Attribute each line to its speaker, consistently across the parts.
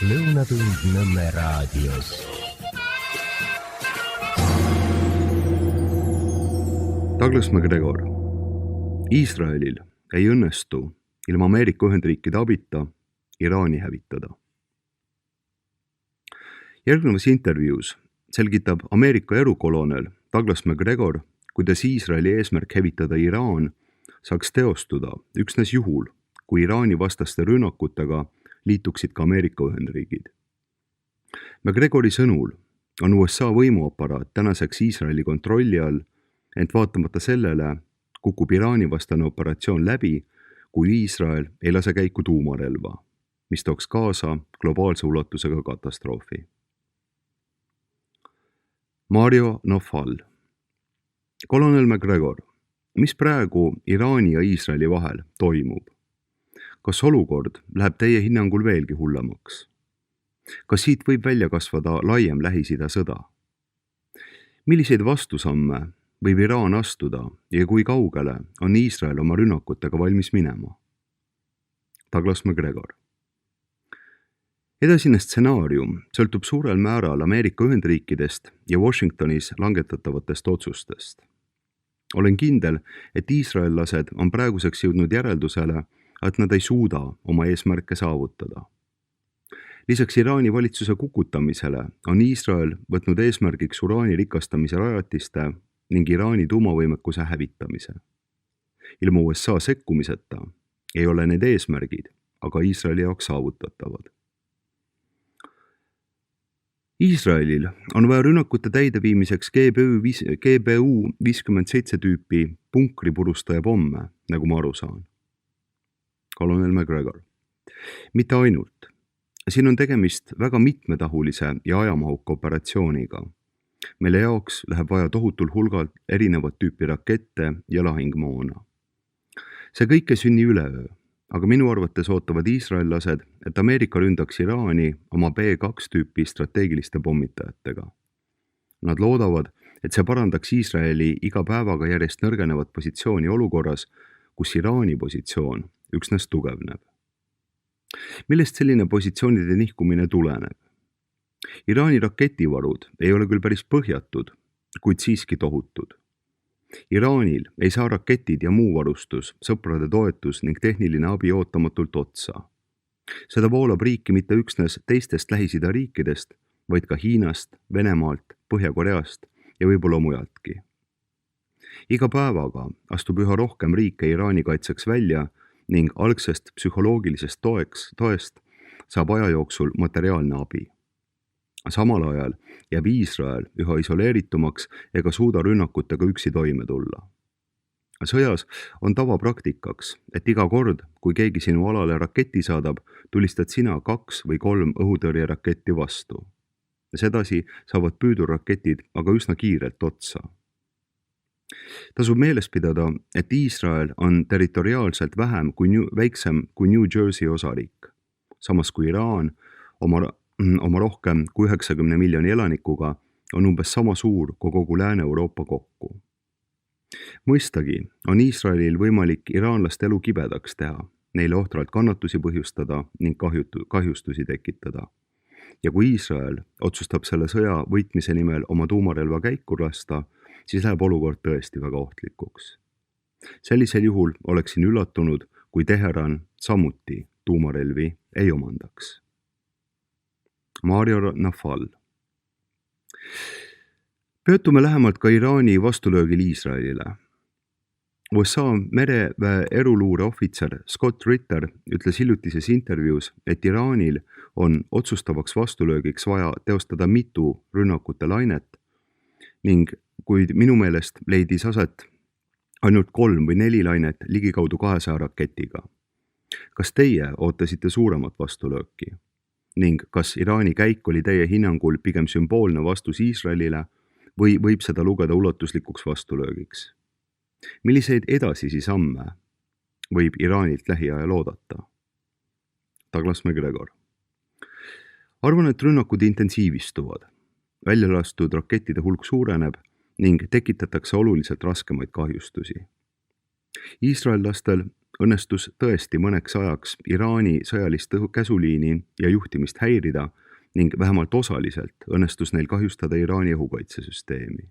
Speaker 1: Lõunatund Nõmme raadios.
Speaker 2: Douglas MacGregor. Iisraelil ei õnnestu ilma Ameerika Ühendriikide abita Iraani hävitada. Järgnevas intervjuus selgitab Ameerika erukolonel Douglas MacGregor, kuidas Iisraeli eesmärk hävitada Iraan saaks teostuda üksnes juhul, kui Iraani vastaste rünnakutega liituksid ka Ameerika Ühendriigid. MacGregori sõnul on USA võimuaparaat tänaseks Iisraeli kontrolli all, ent vaatamata sellele kukub Iraani vastane operatsioon läbi, kui Iisrael ei lase käiku tuumarelva, mis tooks kaasa globaalse ulatusega katastroofi. Mario Nafal. Kolonel MacGregor, mis praegu Iraani ja Iisraeli vahel toimub? Kas olukord läheb teie hinnangul veelgi hullemaks? Kas siit võib välja kasvada laiem Lähis-Ida sõda? Milliseid vastusamme võib Iraan astuda ja kui kaugele on Iisrael oma rünnakutega valmis minema? Douglas MacGregor. Edasine stsenaarium sõltub suurel määral Ameerika Ühendriikidest ja Washingtonis langetatavatest otsustest. Olen kindel, et iisraellased on praeguseks jõudnud järeldusele, et nad ei suuda oma eesmärke saavutada. Lisaks Iraani valitsuse kukutamisele on Iisrael võtnud eesmärgiks uraani rikastamise rajatiste ning Iraani tuumavõimekuse hävitamise. Ilma USA sekkumiseta ei ole need eesmärgid, aga Iisraeli jaoks saavutatavad. Iisraelil on vaja rünnakute täideviimiseks GBU 57 tüüpi punkripurustaja pomme, nagu ma aru saan. Kolonel MacGregor. Mitte ainult. Siin on tegemist väga mitmetahulise ja ajamahuka operatsiooniga. Meile jaoks läheb vaja tohutul hulgal erinevat tüüpi rakette ja lahingmoona. See kõik ei sünni üleöö, aga minu arvates ootavad iisraellased, et Ameerika ründaks Iraani oma B2 tüüpi strateegiliste pommitajatega. Nad loodavad, et see parandaks Iisraeli iga päevaga järjest nõrgenevat positsiooni olukorras, kus Iraani positsioon üksnes tugevneb. Millest selline positsioonide nihkumine tuleneb? Iraani raketivarud ei ole küll päris põhjatud, kuid siiski tohutud. Iraanil ei saa raketid ja muu varustus, sõprade toetus ning tehniline abi ootamatult otsa. Seda voolab riiki mitte üksnes teistest Lähis-Ida riikidest, vaid ka Hiinast, Venemaalt, Põhja-Koreast ja võib-olla mujaltki. Iga päevaga astub üha rohkem riike Iraani kaitseks välja ning algsest psühholoogilisest toest saab aja jooksul materiaalne abi. Samal ajal jääb Iisrael üha isoleeritumaks ega suuda rünnakutega üksi toime tulla. Sõjas on tavapraktikaks, et iga kord, kui keegi sinu alale raketi saadab, tulistad sina 2 või 3 õhutõrjeraketti vastu. Sedasi saavad püüdurraketid aga üsna kiirelt otsa. Tasub meeles pidada, et Iisrael on territoriaalselt väiksem kui New Jersey osariik, samas kui Iraan oma rohkem kui 90 miljoni elanikuga on umbes sama suur kui kogu Lääne-Euroopa kokku. Mõistagi on Iisraelil võimalik iraanlaste elu kibedaks teha, neile ohtralt kannatusi põhjustada ning kahjustusi tekitada. Ja kui Iisrael otsustab selle sõja võitmise nimel oma tuumarelva käiku lasta, siis läheb olukord tõesti väga ohtlikuks. Sellisel juhul oleksin üllatunud, kui Teheran samuti tuumarelvi ei omandaks. Mario Nafal. Peatume lähemalt ka Iraani vastulöögil Iisraelile. USA mereväe eruluure ohvitser Scott Ritter ütles hiljutises intervjuus, et Iraanil on otsustavaks vastulöögiks vaja teostada mitu rünnakute lainet ning kuid minu meelest leidis aset ainult 3 või 4 lainet ligikaudu 200 raketiga. Kas teie ootasite suuremat vastulööki? Ning kas Iraani käik oli teie hinnangul pigem sümboolne vastus Iisraelile või võib seda lugeda ulatuslikuks vastulöögiks? Milliseid edasisi samme võib Iraanilt lähiajal oodata? Douglas MacGregor. Arvan, et rünnakud intensiivistuvad. Väljalastud rakettide hulk suureneb ning tekitatakse oluliselt raskemaid kahjustusi. Iisraellastel õnnestus tõesti mõneks ajaks Iraani sõjalist käsuliini ja juhtimist häirida ning vähemalt osaliselt õnnestus neil kahjustada Iraani õhukaitsesüsteemi.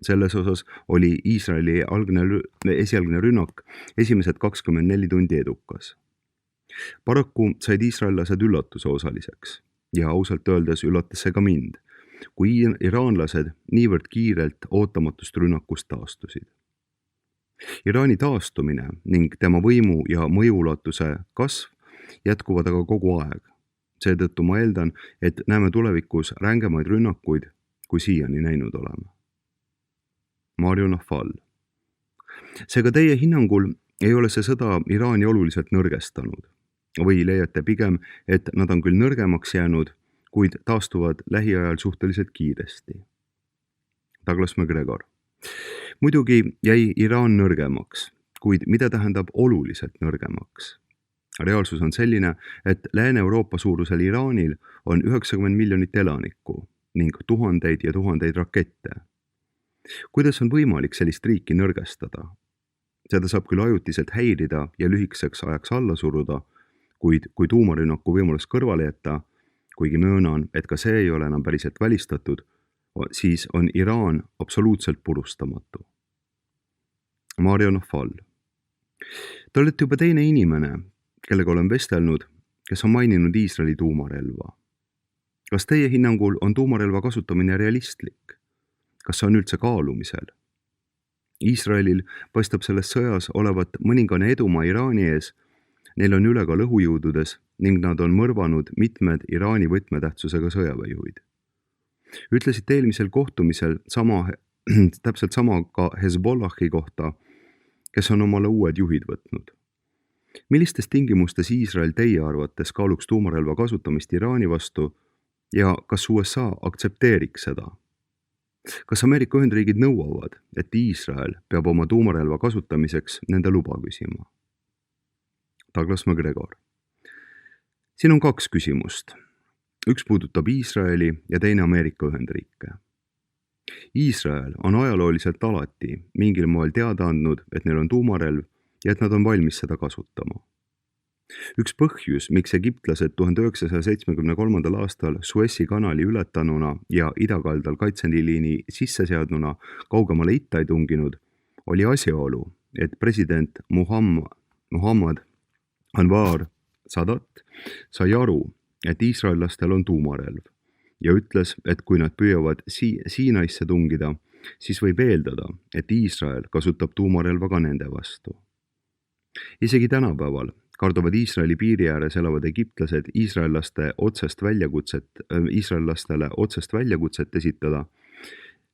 Speaker 2: Selles osas oli Iisraeli esialgne rünnak esimesed 24 tundi edukas. Paraku said iisraellased üllatuse osaliseks ja ausalt öeldes üllatas see ka mind, kui iraanlased niivõrd kiirelt ootamatust rünnakust taastusid. Iraani taastumine ning tema võimu ja mõjuulatuse kasv jätkuvad aga kogu aeg. Seetõttu ma eeldan, et näeme tulevikus rängemaid rünnakuid, kui siiani näinud oleme. Mario Nafal. Seega teie hinnangul ei ole see sõda Iraani oluliselt nõrgestanud või leiate pigem, et nad on küll nõrgemaks jäänud, kuid taastuvad lähiajal suhteliselt kiiresti. Douglas McGregor. Muidugi jäi Iraan nõrgemaks, kuid mida tähendab oluliselt nõrgemaks? Reaalsus on selline, et Lääne-Euroopa suurusel Iraanil on 90 miljonit elanikku ning tuhandeid ja tuhandeid rakette. Kuidas on võimalik sellist riiki nõrgestada? Seda saab küll ajutiselt häirida ja lühikeseks ajaks alla suruda, kuid kui tuumarünnaku võimalus kõrvale jätta, kuigi möönan, et ka see ei ole enam päriselt välistatud, siis on Iraan absoluutselt purustamatu. Mario Nafal. Te olete juba teine inimene, kellega olen vestelnud, kes on maininud Iisraeli tuumarelva. Kas teie hinnangul on tuumarelva kasutamine realistlik? Kas see on üldse kaalumisel? Iisraelil paistab selles sõjas olevat mõningane edumaa Iraani ees, neil on ülekaal õhujõududes ning nad on mõrvanud mitmed Iraani võtmetähtsusega sõjaväejuhid. Ütlesite eelmisel kohtumisel täpselt sama ka Hezbollahi kohta, kes on omale uued juhid võtnud. Millistes tingimustes Iisrael teie arvates kaaluks tuumarelva kasutamist Iraani vastu ja kas USA aktsepteeriks seda? Kas Ameerika Ühendriigid nõuavad, et Iisrael peab oma tuumarelva kasutamiseks nende luba küsima? Douglas McGregor. Siin on 2 küsimust. Üks puudutab Iisraeli ja teine Ameerika Ühendriike. Iisrael on ajalooliselt alati mingil moel teada andnud, et neil on tuumarelv ja et nad on valmis seda kasutama. Üks põhjus, miks egiptlased 1973. aastal Suessi kanali ületanuna ja idakaldal kaitseliini sisse seadnuna kaugemale itta ei tunginud, oli asjaolu, et president Muhammad Anwar Sadat sai aru, et iisraellastel on tuumarelv ja ütles, et kui nad püüavad Siinaisse tungida, siis võib eeldada, et Iisrael kasutab tuumarelva ka nende vastu. Isegi tänapäeval kardavad Iisraeli piiri ääres elavad egiptlased iisraellastele otsest väljakutset esitada,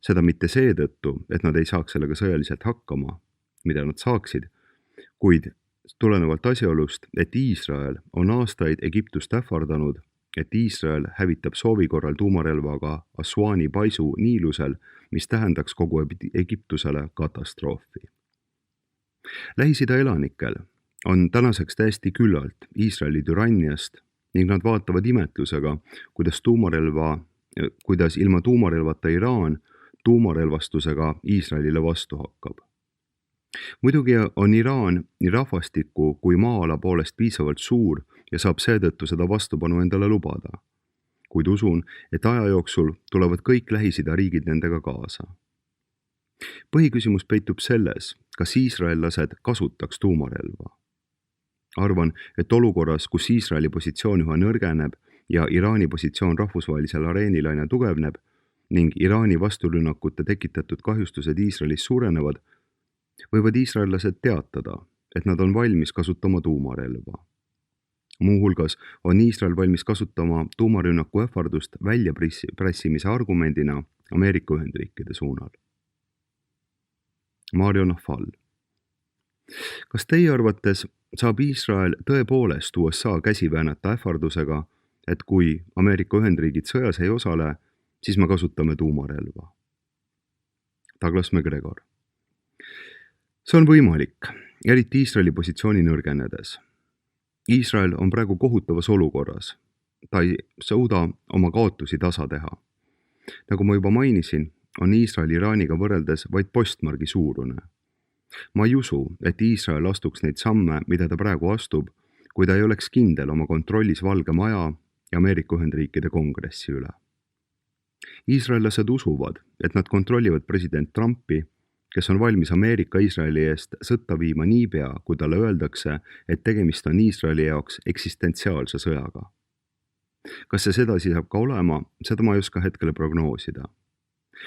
Speaker 2: seda mitte seetõttu, et nad ei saaks sellega sõjaliselt hakkama, mida nad saaksid, kuid tulenevalt asjaolust, et Iisrael on aastaid Egiptust ähvardanud, et Iisrael hävitab soovi korral tuumarelvaga Assuani paisu Niilusel, mis tähendaks kogu Egiptusele katastroofi. Lähis-Ida elanikel on tänaseks täiesti küllalt Iisraeli türanniast ning nad vaatavad imetlusega, kuidas ilma tuumarelvata Iraan tuumarelvastusega Iisraelile vastu hakkab. Muidugi on Iraan nii rahvastiku kui maa-ala poolest piisavalt suur ja saab seetõttu seda vastupanu endale lubada. Kuid usun, et aja jooksul tulevad kõik Lähis-Ida riigid nendega kaasa. Põhiküsimus peitub selles, kas iisraellased kasutaks tuumarelva. Arvan, et olukorras, kus Iisraeli positsioon üha nõrgeneb ja Iraani positsioon rahvusvahelisel areenil aina tugevneb ning Iraani vasturünnakute tekitatud kahjustused Iisraelis suurenevad, võivad iisraellased teatada, et nad on valmis kasutama tuumarelva. Muuhulgas on Iisrael valmis kasutama tuumarünnaku ähvardust väljapressimise argumendina Ameerika Ühendriikide suunal. Mario Nafal. Kas teie arvates saab Iisrael tõepoolest USA käsi väänata ähvardusega, et kui Ameerika Ühendriigid sõjas ei osale, siis me kasutame tuumarelva? Douglas McGregor. See on võimalik, eriti Iisraeli positsiooni nõrgenedes. Iisrael on praegu kohutavas olukorras. Ta ei suuda oma kaotusi tasa teha. Nagu ma juba mainisin, on Iisrael Iraaniga võrreldes vaid postmargi suurune. Ma ei usu, et Iisrael astuks neid samme, mida ta praegu astub, kui ta ei oleks kindel oma kontrollis Valge Maja ja Ameerika Ühendriikide kongressi üle. Iisraellased usuvad, et nad kontrollivad president Trumpi, kes on valmis Ameerika Iisraeli eest sõtta viima niipea, kui talle öeldakse, et tegemist on Iisraeli jaoks eksistentsiaalse sõjaga. Kas see sedasi saab ka olema, seda ma ei oska hetkel prognoosida.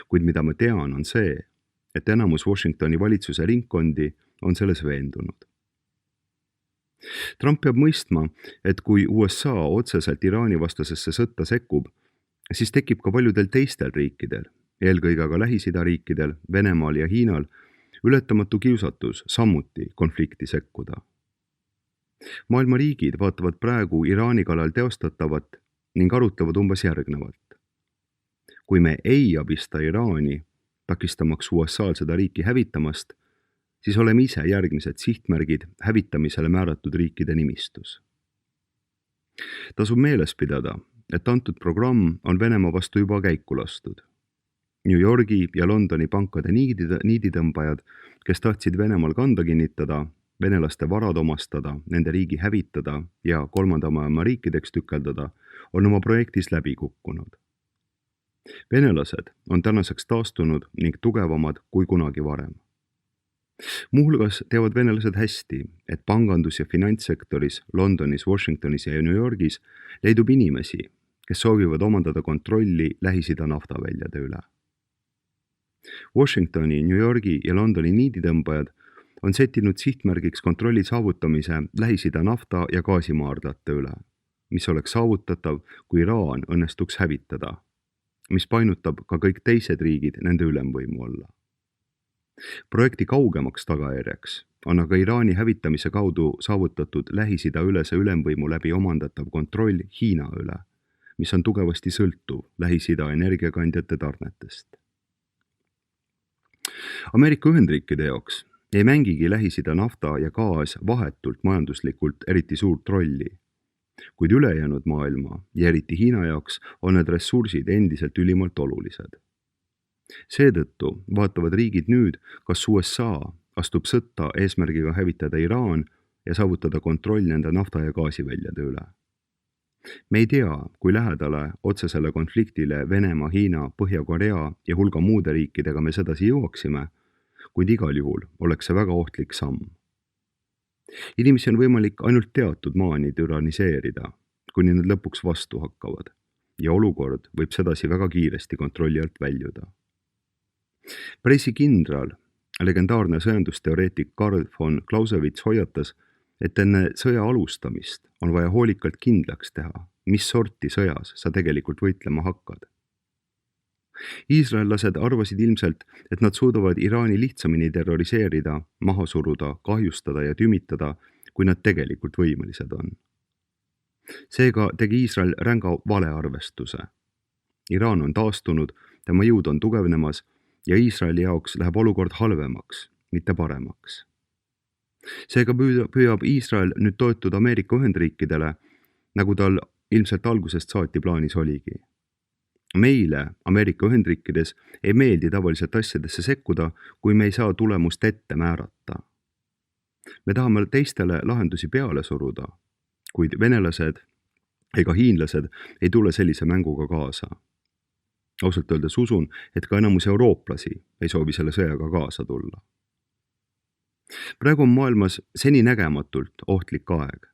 Speaker 2: Kuid mida ma tean, on see, et enamus Washingtoni valitsuse ringkondi on selles veendunud. Trump peab mõistma, et kui USA otseselt Iraani vastasesse sõtta sekkub, siis tekib ka paljudel teistel riikidel, eelkõige aga Lähis-Ida riikidel, Venemaal ja Hiinal, ületamatu kiusatus samuti konflikti sekkuda. Maailma riigid vaatavad praegu Iraani kallal teostatavat ning arutlevad umbes järgnevalt. Kui me ei abista Iraani, takistamaks USA-l seda riiki hävitamast, siis oleme ise järgmised sihtmärgid hävitamisele määratud riikide nimistus. Tasub meeles pidada, et antud programm on Venemaa vastu juba käiku lastud. New Yorgi ja Londoni pankade niiditõmbajad, kes tahtsid Venemaal kanda kinnitada, venelaste varad omastada, nende riigi hävitada ja kolmanda maailma riikideks tükeldada, on oma projektis läbi kukkunud. Venelased on tänaseks taastunud ning tugevamad kui kunagi varem. Muuhulgas teavad venelased hästi, et pangandus- ja finantssektoris Londonis, Washingtonis ja New Yorgis leidub inimesi, kes soovivad omandada kontrolli Lähis-Ida naftaväljade üle. Washingtoni, New Yorgi ja Londoni niiditõmbajad on settinud sihtmärgiks kontrolli saavutamise Lähis-Ida nafta- ja gaasimaardlate üle, mis oleks saavutatav, kui Iraan õnnestuks hävitada, mis painutab ka kõik teised riigid nende ülemvõimu alla. Projekti kaugemaks tagajärjeks on aga Iraani hävitamise kaudu saavutatud Lähis-Ida ülese ülemvõimu läbi omandatav kontroll Hiina üle, mis on tugevasti sõltuv Lähis-Ida energiakandjate tarnetest. Ameerika Ühendriikide jaoks ei mängigi Lähis-Ida nafta ja gaas vahetult majanduslikult eriti suurt rolli, kuid ülejäänud maailma ja eriti Hiina jaoks on need ressursid endiselt ülimalt olulised. Seetõttu vaatavad riigid nüüd, kas USA astub sõtta eesmärgiga hävitada Iraan ja saavutada kontroll nende nafta- ja gaasiväljade üle. Me ei tea, kui lähedale otsesele konfliktile Venemaa, Hiina, Põhja-Korea ja hulga muude riikidega me sedasi jõuaksime, kuid igal juhul oleks see väga ohtlik samm. Inimesi on võimalik ainult teatud maani türaniseerida, kuni nad lõpuks vastu hakkavad ja olukord võib sedasi väga kiiresti kontrolli alt väljuda. Pressikindral, legendaarne sõjandusteoreetik Karl von Clausewitz hoiatas, et enne sõja alustamist on vaja hoolikalt kindlaks teha, mis sorti sõjas sa tegelikult võitlema hakkad. Iisraellased arvasid ilmselt, et nad suudavad Iraani lihtsamini terroriseerida, maha suruda, kahjustada ja tümitada, kui nad tegelikult võimelised on. Seega tegi Iisrael ränga valearvestuse. Iraan on taastunud, tema jõud on tugevnemas ja Iisraeli jaoks läheb olukord halvemaks, mitte paremaks. Seega püüab Iisrael nüüd toetuda Ameerika Ühendriikidele, nagu tal ilmselt algusest saati plaanis oligi. Meile Ameerika Ühendriikides ei meeldi tavaliselt asjadesse sekkuda, kui me ei saa tulemust ette määrata. Me tahame teistele lahendusi peale suruda, kuid venelased ega hiinlased ei tule sellise mänguga kaasa. Ausalt öeldes usun, et ka enamus eurooplasi ei soovi selle sõjaga kaasa tulla. Praegu on maailmas seninägematult ohtlik aeg,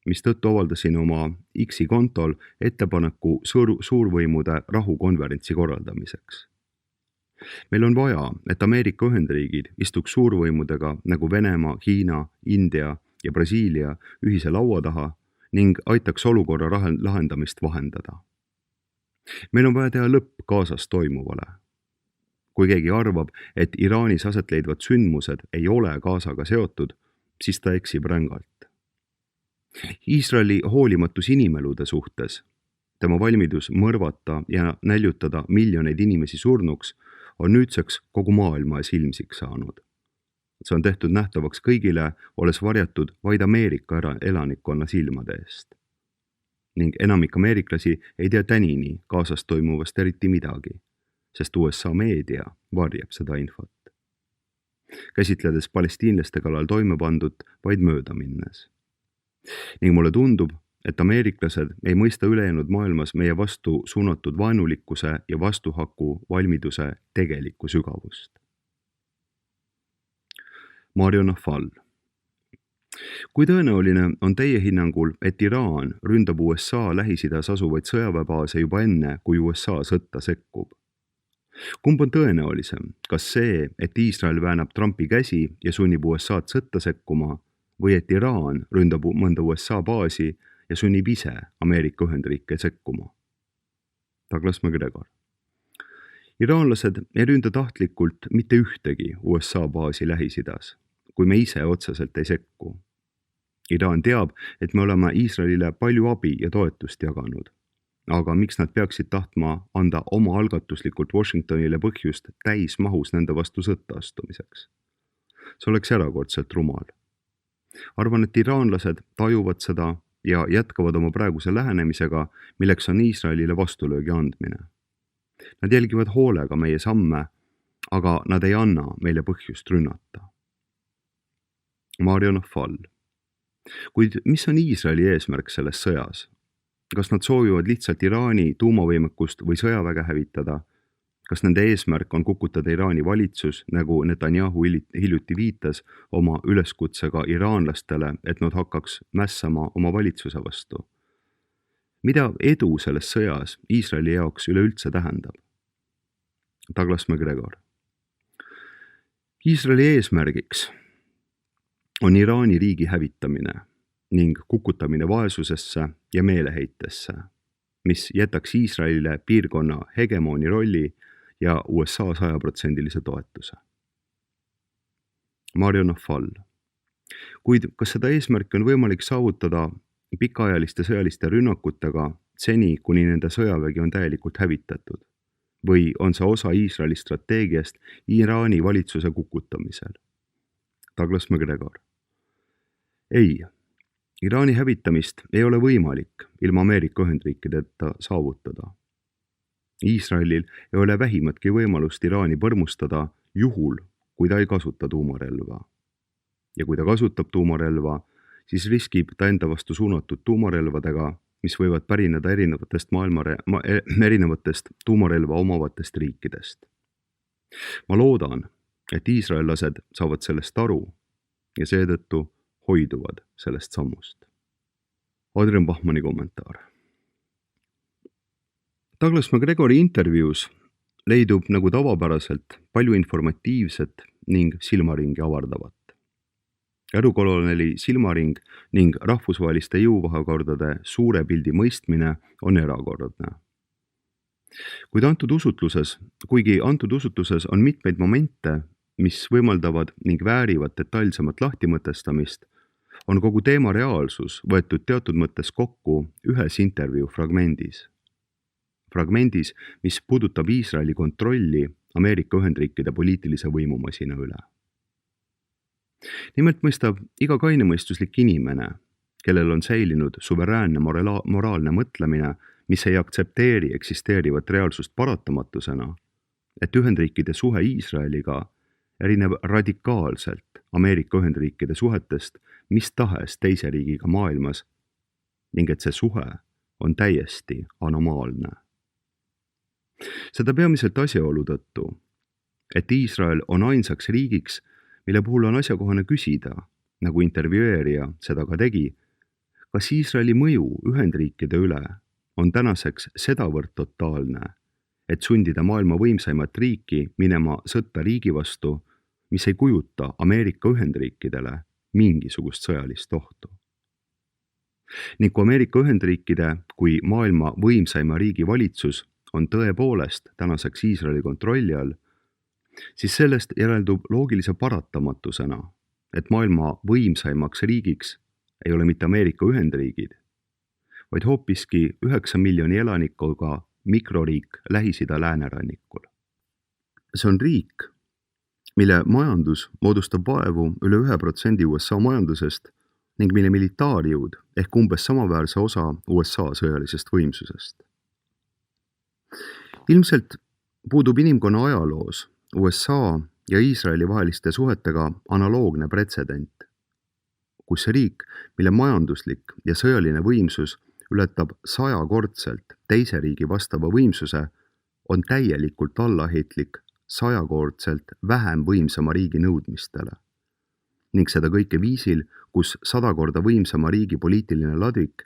Speaker 2: mistõttu avaldasin oma X-i kontol ettepaneku suurvõimude rahukonverentsi korraldamiseks. Meil on vaja, et Ameerika Ühendriigid istuks suurvõimudega nagu Venemaa, Hiina, India ja Brasiilia ühise laua taha ning aitaks olukorra lahendamist vahendada. Meil on vaja teha lõpp Gazas toimuvale. Kui keegi arvab, et Iraanis aset leidvad sündmused ei ole Gazaga seotud, siis ta eksib rängalt. Iisraeli hoolimatus inimelude suhtes, tema valmidus mõrvata ja näljutada miljoneid inimesi surnuks, on nüüdseks kogu maailma silmsiks saanud. See on tehtud nähtavaks kõigile, olles varjatud vaid Ameerika elanikkonna silmade eest. Ning enamik ameeriklasi ei tea tänini Gazas toimuvast eriti midagi, sest USA meedia varjab seda infot. käsitledes palestiinlaste kallal toime pandud vaid mööda minnes. Ning mulle tundub, et ameeriklased ei mõista ülejäänud maailmas meie vastu suunatud vaenulikkuse ja vastuhaku valmiduse tegelikku sügavust. Mario Nafal. Kui tõenäoline on teie hinnangul, et Iraan ründab USA Lähis-Idas asuvaid sõjaväebaase juba enne, kui USA sõtta sekkub? Kumb on tõenäolisem, kas see, et Iisrael väänab Trumpi käsi ja sunnib USA'd sõtta sekkuma või et Iraan ründab mõnda USA baasi ja sunnib ise Ameerika Ühendriike sekkuma? Douglas McGregor. Iraanlased ei ründa tahtlikult mitte ühtegi USA baasi Lähis-Idas, kui me ise otseselt ei sekku. Iraan teab, et me oleme Iisraelile palju abi ja toetust jaganud. Aga miks nad peaksid tahtma anda oma algatuslikult Washingtonile põhjust täismahus nende vastu sõtta astumiseks? See oleks erakordselt rumal. Arvan, et iraanlased tajuvad seda ja jätkavad oma praeguse lähenemisega, milleks on Iisraelile vastulöögi andmine. Nad jälgivad hoolega meie samme, aga nad ei anna meile põhjust rünnata. Mario Nafal. Kuid mis on Iisraeli eesmärk selles sõjas? Kas nad soovivad lihtsalt Iraani tuumavõimekust või sõjaväge hävitada? Kas nende eesmärk on kukutada Iraani valitsus, nagu Netanyahu hiljuti viitas oma üleskutsega iraanlastele, et nad hakkaks mässama oma valitsuse vastu? Mida edu selles sõjas Iisraeli jaoks üleüldse tähendab? Douglas McGregor. Iisraeli eesmärgiks on Iraani riigi hävitamine ning kukutamine vaesusesse ja meeleheitesse, mis jätaks Iisraelile piirkonna hegemooni rolli ja USA 100% toetuse. Mario Nafal. Kuid kas seda eesmärki on võimalik saavutada pikaajaliste sõjaliste rünnakutega seni, kuni nende sõjavägi on täielikult hävitatud? Või on see osa Iisraeli strateegiast Iraani valitsuse kukutamisel? Douglas McGregor. Ei. Iraani hävitamist ei ole võimalik ilma Ameerika Ühendriikideta saavutada. Iisraelil ei ole vähimatki võimalust Iraani põrmustada juhul, kui ta ei kasuta tuumarelva. Ja kui ta kasutab tuumarelva, siis riskib ta enda vastu suunatud tuumarelvadega, mis võivad pärineda erinevatest tuumarelva omavatest riikidest. Ma loodan, et iisraellased saavad sellest aru ja seetõttu hoiduvad sellest sammust. Adrian Bachmanni kommentaar. Douglas McGregori intervjuus leidub nagu tavapäraselt palju informatiivset ning silmaringi avardavat. Erukoloneli silmaring ning rahvusvaheliste jõuvahekordade suure pildi mõistmine on erakordne. Kuigi antud usutluses on mitmeid momente, mis võimaldavad ning väärivad detailsemat lahtimõtestamist, on kogu teema reaalsus võetud teatud mõttes kokku ühes intervjuu fragmendis. Fragmendis, mis puudutab Iisraeli kontrolli Ameerika Ühendriikide poliitilise võimumasina üle. Nimelt mõistab iga kainemõistuslik inimene, kellel on säilinud suveräänne moraalne mõtlemine, mis ei aktsepteeri eksisteerivat reaalsust paratamatusena, et Ühendriikide suhe Iisraeliga erineb radikaalselt Ameerika Ühendriikide suhetest mis tahes teise riigiga maailmas ning et see suhe on täiesti anomaalne. Seda peamiselt asjaolu tõttu, et Iisrael on ainsaks riigiks, mille puhul on asjakohane küsida, nagu intervjueerija seda ka tegi, kas Iisraeli mõju Ühendriikide üle on tänaseks sedavõrd totaalne, et sundida maailma võimsaimat riiki minema sõtta riigi vastu, mis ei kujuta Ameerika Ühendriikidele mingisugust sõjalist ohtu. Ning kui Ameerika Ühendriikide kui maailma võimsaima riigi valitsus on tõepoolest tänaseks Iisraeli kontrolli all, siis sellest järeldub loogilise paratamatusena, et maailma võimsaimaks riigiks ei ole mitte Ameerika Ühendriigid, vaid hoopiski 9 miljoni elanikuga mikroriik Lähis-Ida läänerannikul. See on riik, mille majandus moodustab vaevu üle 1% USA majandusest ning mille militaarjõud ehk umbes samaväärse osa USA sõjalisest võimsusest. Ilmselt puudub inimkonna ajaloos USA ja Iisraeli vaheliste suhetega analoogne pretsedent, kus see riik, mille majanduslik ja sõjaline võimsus ületab 100-kordselt teise riigi vastava võimsuse, on täielikult allaheitlik 100-kordselt vähem võimsama riigi nõudmistele. Ning seda kõike viisil, kus 100 korda võimsama riigi poliitiline ladvik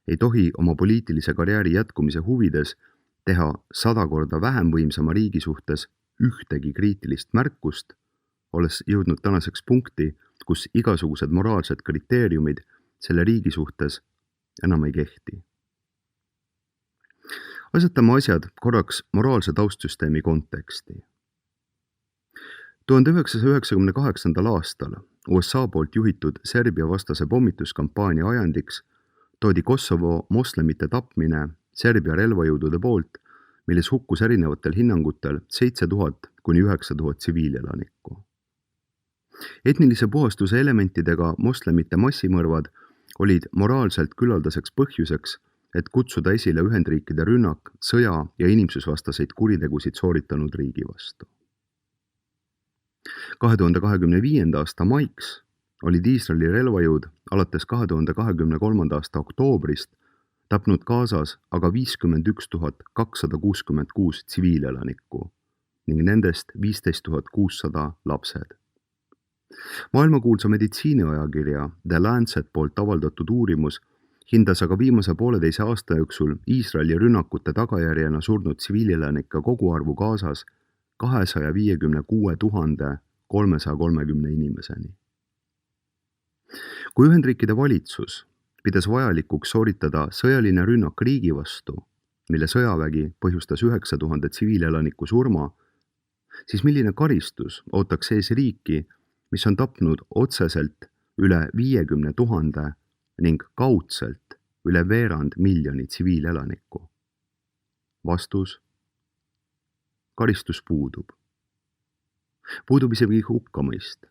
Speaker 2: ei tohi oma poliitilise karjääri jätkumise huvides teha 100 korda vähem võimsama riigi suhtes ühtegi kriitilist märkust, olles jõudnud tänaseks punkti, kus igasugused moraalsed kriteeriumid selle riigi suhtes enam ei kehti. Asetame asjad korraks moraalse taustsüsteemi konteksti. 1998. aastal USA poolt juhitud Serbia vastase pommituskampaania ajandiks toodi Kosovo moslemite tapmine Serbia relvajõudude poolt, milles hukkus erinevatel hinnangutel 7000 kuni 9000 tsiviilelanikku. Etnilise puhastuse elementidega moslemite massimõrvad olid moraalselt küllaldaseks põhjuseks, et kutsuda esile Ühendriikide rünnak sõja- ja inimsusvastaseid kuritegusid sooritanud riigi vastu. 2025. aasta maiks olid Iisraeli relvajõud alates 2023. aasta oktoobrist tapnud Gazas aga 51 266 tsiviilelanikku ning nendest 15 600 lapsed. Maailmakuulsa meditsiiniajakirja The Lancet poolt avaldatud uurimus hindas aga viimase 1,5 aasta jooksul Iisraeli rünnakute tagajärjena surnud tsiviilelanike koguarvu Gazas 256 330 inimeseni. Kui Ühendriikide valitsus pidas vajalikuks sooritada sõjaline rünnak riigi vastu, mille sõjavägi põhjustas 9000 tsiviilelaniku surma, siis milline karistus ootaks ees riiki, mis on tapnud otseselt üle 50 000 ning kaudselt üle 250 000 tsiviilelanikku? Vastus: karistus puudub. Puudub isegi hukkamõist.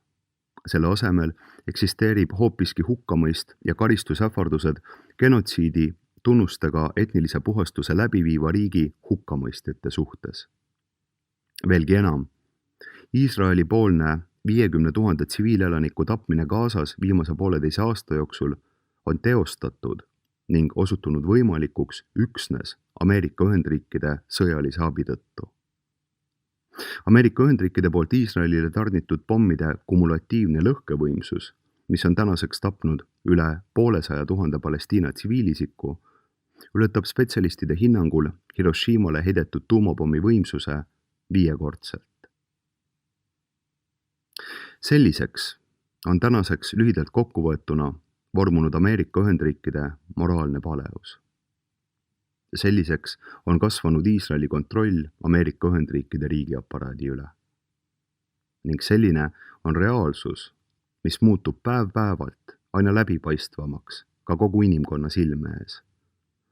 Speaker 2: Selle asemel eksisteerib hoopiski hukkamõist ja karistusähvardused genotsiidi tunnustega etnilise puhastuse läbiviiva riigi hukkamõistjate suhtes. Veelgi enam, Iisraeli poolne 50 000 tsiviilelaniku tapmine Gazas viimase 1,5 aasta jooksul on teostatud ning osutunud võimalikuks üksnes Ameerika Ühendriikide sõjalise abi tõttu. Ameerika Ühendriikide poolt Iisraelile tarnitud pommide kumulatiivne lõhkevõimsus, mis on tänaseks tapnud üle 200 000 Palestiina tsiviilisiku, ületab spetsialistide hinnangul Hiroshimale heidetud tuumapommi võimsuse 5-kordselt. Selliseks on tänaseks lühidalt kokkuvõetuna vormunud Ameerika Ühendriikide moraalne paleus. Selliseks on kasvanud Iisraeli kontroll Ameerika Ühendriikide riigiaparaadi üle. Ning selline on reaalsus, mis muutub päev-päevalt aina läbipaistvamaks ka kogu inimkonna silme ees,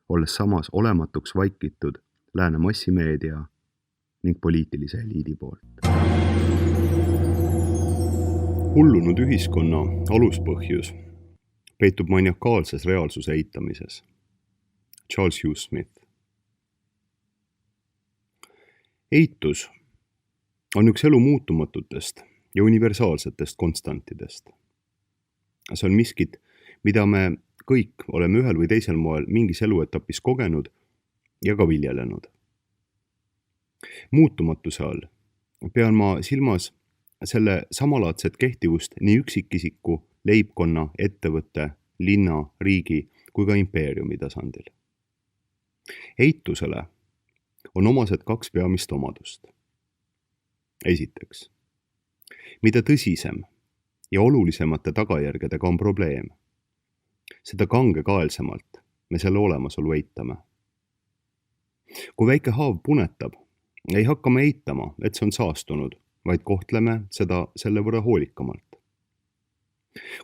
Speaker 2: olles samas olematuks vaikitud lääne massimeedia ning poliitilise eliidi poolt. Hullunud ühiskonna aluspõhjus peitub maniakaalses reaalsuse eitamises. Charles Hugh Smith. Eitus on üks elu muutumatutest ja universaalsetest konstantidest. See on miskit, mida me kõik oleme ühel või teisel moel mingis eluetapis kogenud ja ka viljelenud. Muutumatuse all pean ma silmas selle samalaadset kehtivust nii üksikisiku, leibkonna, ettevõtte, linna, riigi kui ka impeeriumi tasandil. Eitusele on omased 2 peamist omadust. Esiteks, mida tõsisem ja olulisemate tagajärgedega on probleem, seda kangekaelsemalt me selle olemasolu eitame. Kui väike haav punetab, ei hakka me eitama, et see on saastunud, vaid kohtleme seda selle võrra hoolikamalt.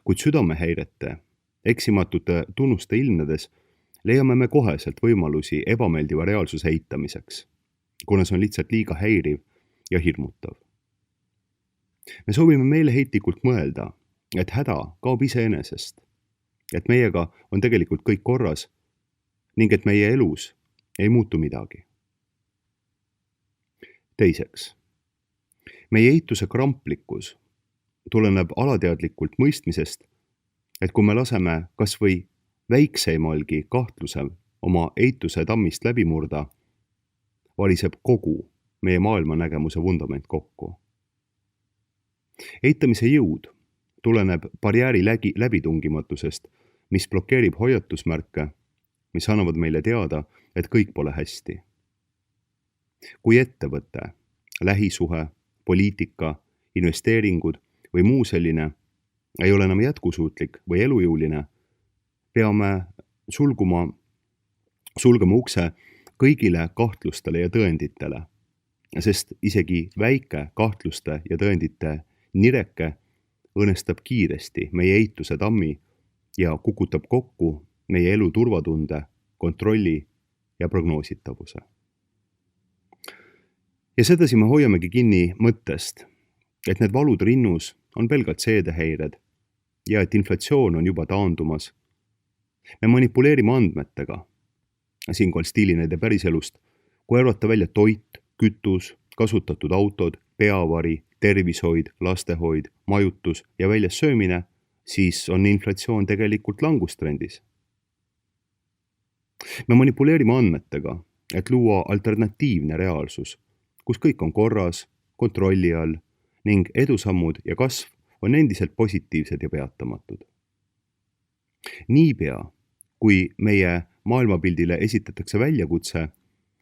Speaker 2: Kuid südamehäirete, eksimatute tunnuste ilmnedes leiame me koheselt võimalusi ebameeldiva reaalsuse eitamiseks, kuna see on lihtsalt liiga häiriv ja hirmutav. Me soovime meeleheitlikult mõelda, et häda kaob iseenesest, et meiega on tegelikult kõik korras ning et meie elus ei muutu midagi. Teiseks, meie eituse kramplikkus tuleneb alateadlikult mõistmisest, et kui me laseme kas või väikseimalgi kahtlusel oma eituse tammist läbi murda, variseb kogu meie maailmanägemuse vundament kokku. Eitamise jõud tuleneb barjääri läbitungimatusest, mis blokeerib hoiatusmärke, mis annavad meile teada, et kõik pole hästi. Kui ettevõte, lähisuhe, poliitika, investeeringud või muu selline ei ole enam jätkusuutlik või elujõuline, peame sulgema ukse kõigile kahtlustele ja tõenditele, sest isegi väike kahtluste ja tõendite nireke õõnestab kiiresti meie eituse tammi ja kukutab kokku meie elu turvatunde, kontrolli ja prognoositavuse. Ja sedasi me hoiamegi kinni mõttest, et need valud rinnus on pelgalt seedehäired ja et inflatsioon on juba taandumas. Me manipuleerime andmetega, siinkohal stiilinäide päriselust, kui arvata välja toit, kütus, kasutatud autod, peavari, tervishoid, lastehoid, majutus ja väljas söömine, siis on inflatsioon tegelikult langustrendis. Me manipuleerime andmetega, et luua alternatiivne reaalsus, kus kõik on korras, kontrolli all ning edusammud ja kasv on endiselt positiivsed ja peatamatud. Niipea, kui meie maailmapildile esitatakse väljakutse,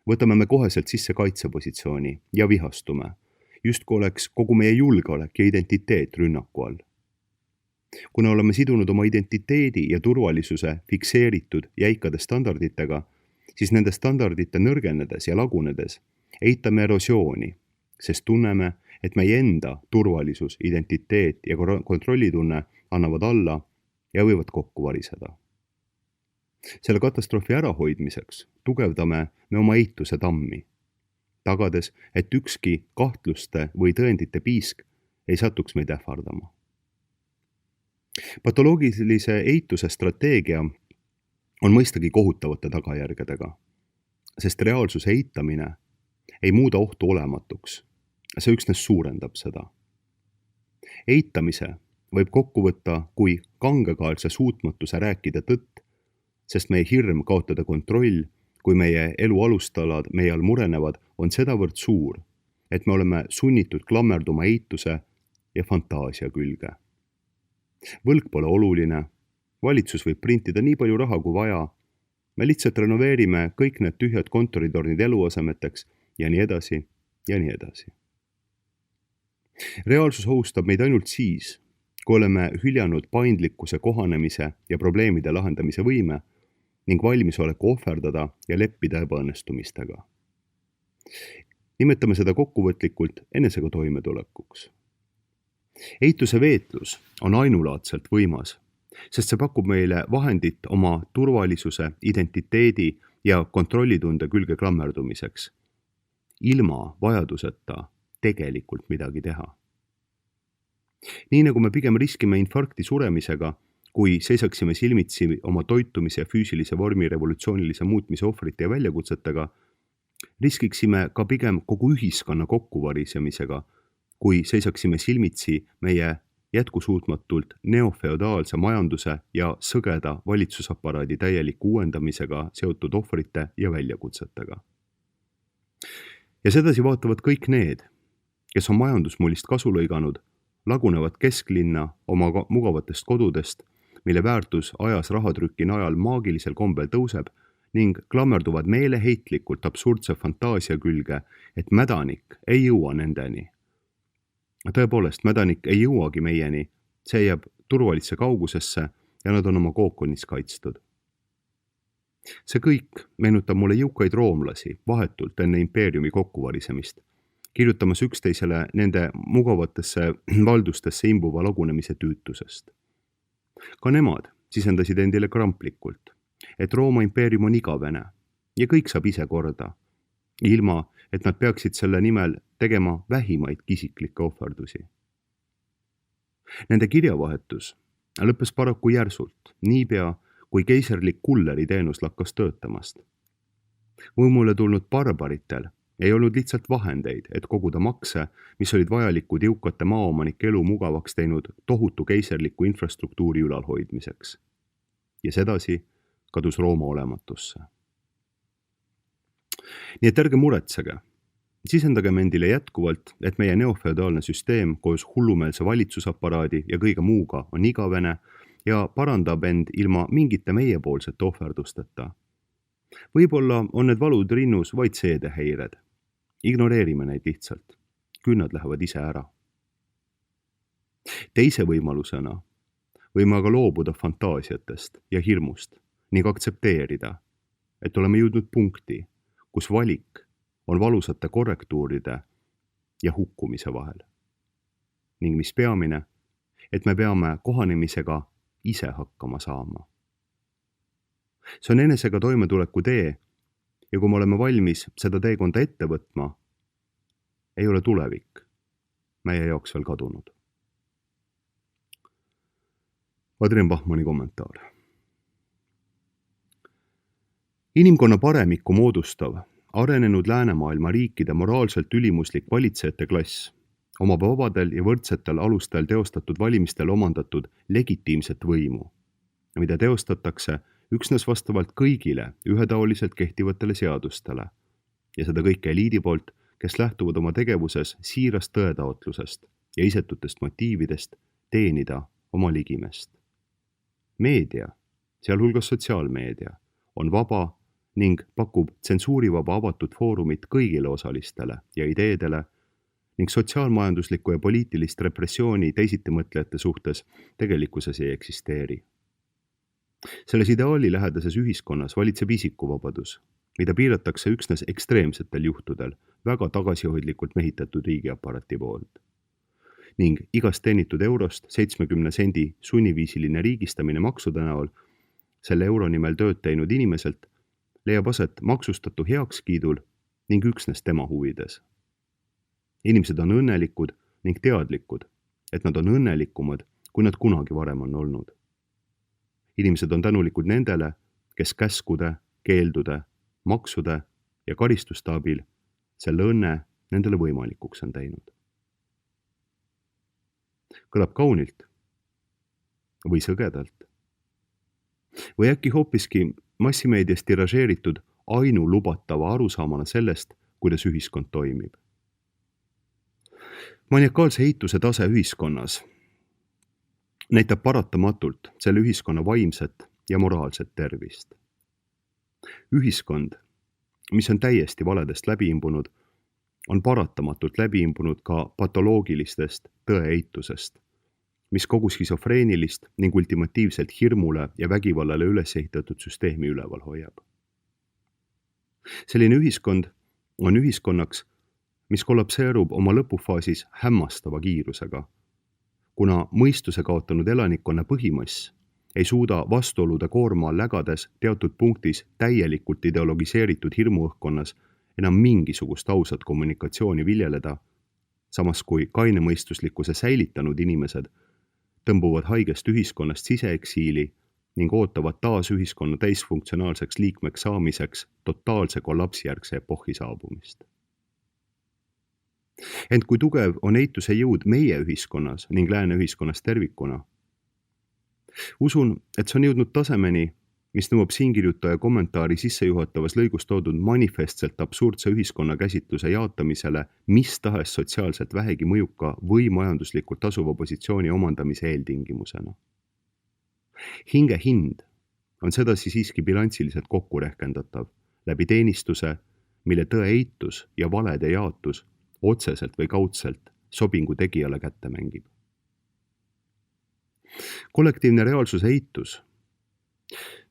Speaker 2: võtame me koheselt sisse kaitsepositsiooni ja vihastume, justkui oleks kogu meie julgeolek ja identiteet rünnaku all. Kuna oleme sidunud oma identiteedi ja turvalisuse fikseeritud jäikade standarditega, siis nende standardite nõrgenedes ja lagunedes eitame erosiooni, sest tunneme, et meie enda turvalisus, identiteet ja kontrollitunne annavad alla ja võivad kokku variseda. Selle katastroofi ärahoidmiseks tugevdame me oma eituse tammi, tagades, et ükski kahtluste või tõendite piisk ei satuks meid ähvardama. Patoloogilise eituse strateegia on mõistagi kohutavate tagajärgedega, sest reaalsuse eitamine ei muuda ohtu olematuks, see üksnes suurendab seda. Eitamise võib kokku võtta kui kangekaelse suutmatuse rääkida tõtt, sest meie hirm kaotada kontroll, kui meie elu alustalad meie all murenevad, on sedavõrd suur, et me oleme sunnitud klammerduma eituse ja fantaasia külge. Võlg pole oluline, valitsus võib printida nii palju raha kui vaja, me lihtsalt renoveerime kõik need tühjad kontoritornid eluasemeteks ja nii edasi ja nii edasi. Reaalsus ohustab meid ainult siis, kui oleme hüljanud paindlikkuse kohanemise ja probleemide lahendamise võime ning valmisoleku ohverdada ja leppida ebaõnnestumistega. Nimetame seda kokkuvõtlikult enesega toimetulekuks. Eituse veetlus on ainulaadselt võimas, sest see pakub meile vahendit oma turvalisuse, identiteedi ja kontrollitunde külge klammerdumiseks, ilma vajaduseta tegelikult midagi teha. Nii nagu me pigem riskime infarkti suremisega, kui seisaksime silmitsi oma toitumise ja füüsilise vormi revolutsioonilise muutmise ohvrite ja väljakutsetega, riskiksime ka pigem kogu ühiskonna kokkuvarisemisega, kui seisaksime silmitsi meie jätkusuutmatult neofeodaalse majanduse ja sõgeda valitsusaparaadi täieliku uuendamisega seotud ohvrite ja väljakutsetega. Ja sedasi vaatavad kõik need, kes on majandusmullist kasu lõiganud, lagunevad kesklinna oma mugavatest kodudest, mille väärtus ajas rahatrüki najal maagilisel kombel tõuseb ning klammerduvad meeleheitlikult absurdse fantaasia külge, et mädanik ei jõua nendeni. Tõepoolest, mädanik ei jõuagi meieni, see jääb turvalisse kaugusesse ja nad on oma kookonis kaitstud. See kõik meenutab mulle jõukaid roomlasi vahetult enne impeeriumi kokkuvarisemist, kirjutamas üksteisele nende mugavatesse valdustesse imbuva lagunemise tüütusest. Ka nemad sisendasid endile kramplikult, et Rooma impeerium on igavene ja kõik saab ise korda, ilma et nad peaksid selle nimel tegema vähimaid isiklikke ohverdusi. Nende kirjavahetus lõppes paraku järsult, niipea kui keiserlik kulleri teenus lakkas töötamast. Võimule tulnud barbaritel Ei olnud lihtsalt vahendeid, et koguda makse, mis olid vajalikud jõukate maaomanike elu mugavaks teinud tohutu keiserliku infrastruktuuri ülalhoidmiseks. Ja sedasi kadus Rooma olematusse. Nii et ärge muretsege. Sisendagem endile jätkuvalt, et meie neofeodaalne süsteem koos hullumeelse valitsusaparaadi ja kõige muuga on igavene ja parandab end ilma mingite meiepoolsete ohverdusteta. Võib-olla on need valud rinnus vaid seedehäired. Ignoreerime neid lihtsalt. Künnad lähevad ise ära. Teise võimalusena võime aga loobuda fantaasiatest ja hirmust ning aktsepteerida, et oleme jõudnud punkti, kus valik on valusate korrektuuride ja hukkumise vahel. Ning mis peamine, et me peame kohanemisega ise hakkama saama. See on enesega toimetuleku tee ja kui me oleme valmis seda teekonda ette võtma, ei ole tulevik meie jaoks veel kadunud. Adrian Bachmanni kommentaar. Inimkonna paremikku moodustav, arenenud läänemaailma riikide moraalselt ülimuslik valitsejate klass omab vabadel ja võrdsetel alustel teostatud valimistel omandatud legitiimset võimu, mida teostatakse üksnes vastavalt kõigile ühetaoliselt kehtivatele seadustele ja seda kõike eliidi poolt, kes lähtuvad oma tegevuses siirast tõetaotlusest ja isetutest motiividest teenida oma ligimest. Meedia, sealhulgas sotsiaalmeedia, on vaba ning pakub tsensuurivaba avatud foorumit kõigile osalistele ja ideedele ning sotsiaalmajanduslikku ja poliitilist repressiooni teisitimõtlejate suhtes tegelikkuses ei eksisteeri. Selles ideaali lähedases ühiskonnas valitseb isikuvabadus, mida piiratakse üksnes ekstreemsetel juhtudel väga tagasihoidlikult mehitatud riigiaparati poolt. Ning igast teenitud eurost 70 sendi sunniviisiline riigistamine maksude näol selle euro nimel tööd teinud inimeselt leiab aset maksustatu heakskiidul ning üksnes tema huvides. Inimesed on õnnelikud ning teadlikud, et nad on õnnelikumad, kui nad kunagi varem on olnud. Inimesed on tänulikud nendele, kes käskude, keeldude, maksude ja karistuste abil selle õnne nendele võimalikuks on teinud. Kõlab kaunilt või sõgedalt. Või äkki hoopiski massimeedias tiražeeritud ainulubatava arusaamana sellest, kuidas ühiskond toimib. Maniakaalse eituse tase ühiskonnas näitab paratamatult selle ühiskonna vaimset ja moraalset tervist. Ühiskond, mis on täiesti valedest läbi imbunud, on paratamatult läbi imbunud ka patoloogilistest tõeeitusest, mis kogu skisofreenilist ning ultimatiivselt hirmule ja vägivallale üles ehitatud süsteemi üleval hoiab. Selline ühiskond on ühiskonnaks, mis kollapseerub oma lõpufaasis hämmastava kiirusega, kuna mõistuse kaotanud elanikkonna põhimass ei suuda vastuolude koorma lägades teatud punktis täielikult ideologiseeritud hirmuõhkkonnas enam mingisugust ausat kommunikatsiooni viljeleda, samas kui kainemõistuslikkuse säilitanud inimesed tõmbuvad haigest ühiskonnast siseeksiili ning ootavad taas ühiskonna täisfunktsionaalseks liikmeks saamiseks totaalse kollapsijärgse epohhi saabumist. Ent kui tugev on eituse jõud meie ühiskonnas ning lääne ühiskonnas tervikuna? Usun, et see on jõudnud tasemeni, mis nõuab siinkirjutaja kommentaari sissejuhatavas lõigus toodud manifestselt absurdse ühiskonna käsitluse jaatamisele mis tahes sotsiaalselt vähegi mõjuka või majanduslikult tasuva positsiooni omandamise eeltingimusena. Hinge hind on sedasi siiski bilantsiliselt kokku rehkendatav läbi teenistuse, mille tõe eitus ja valede jaatus otseselt või kaudselt sobingu tegijale kätte mängib. Kollektiivne reaalsuse eitus,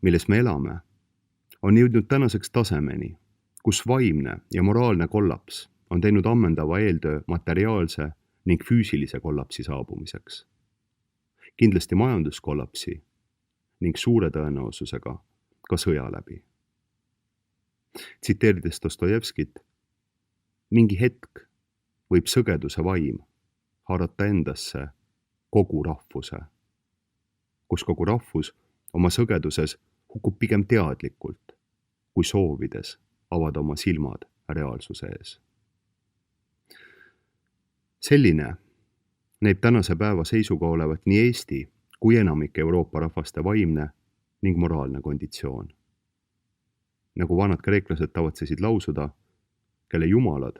Speaker 2: milles me elame, on jõudnud tänaseks tasemeni, kus vaimne ja moraalne kollaps on teinud ammendava eeltöö materiaalse ning füüsilise kollapsi saabumiseks. Kindlasti majanduskollapsi ning suure tõenäosusega ka sõja läbi. Tsiteerides Dostojevskit, mingi hetk võib sõgeduse vaim haarata endasse kogu rahvuse, kus kogu rahvus oma sõgeduses hukub pigem teadlikult, kui soovides avada oma silmad reaalsuse ees. Selline näib tänase päeva seisuga olevat nii Eesti kui enamik Euroopa rahvaste vaimne ning moraalne konditsioon. Nagu vanad kreeklased tavatsesid lausuda, kelle jumalad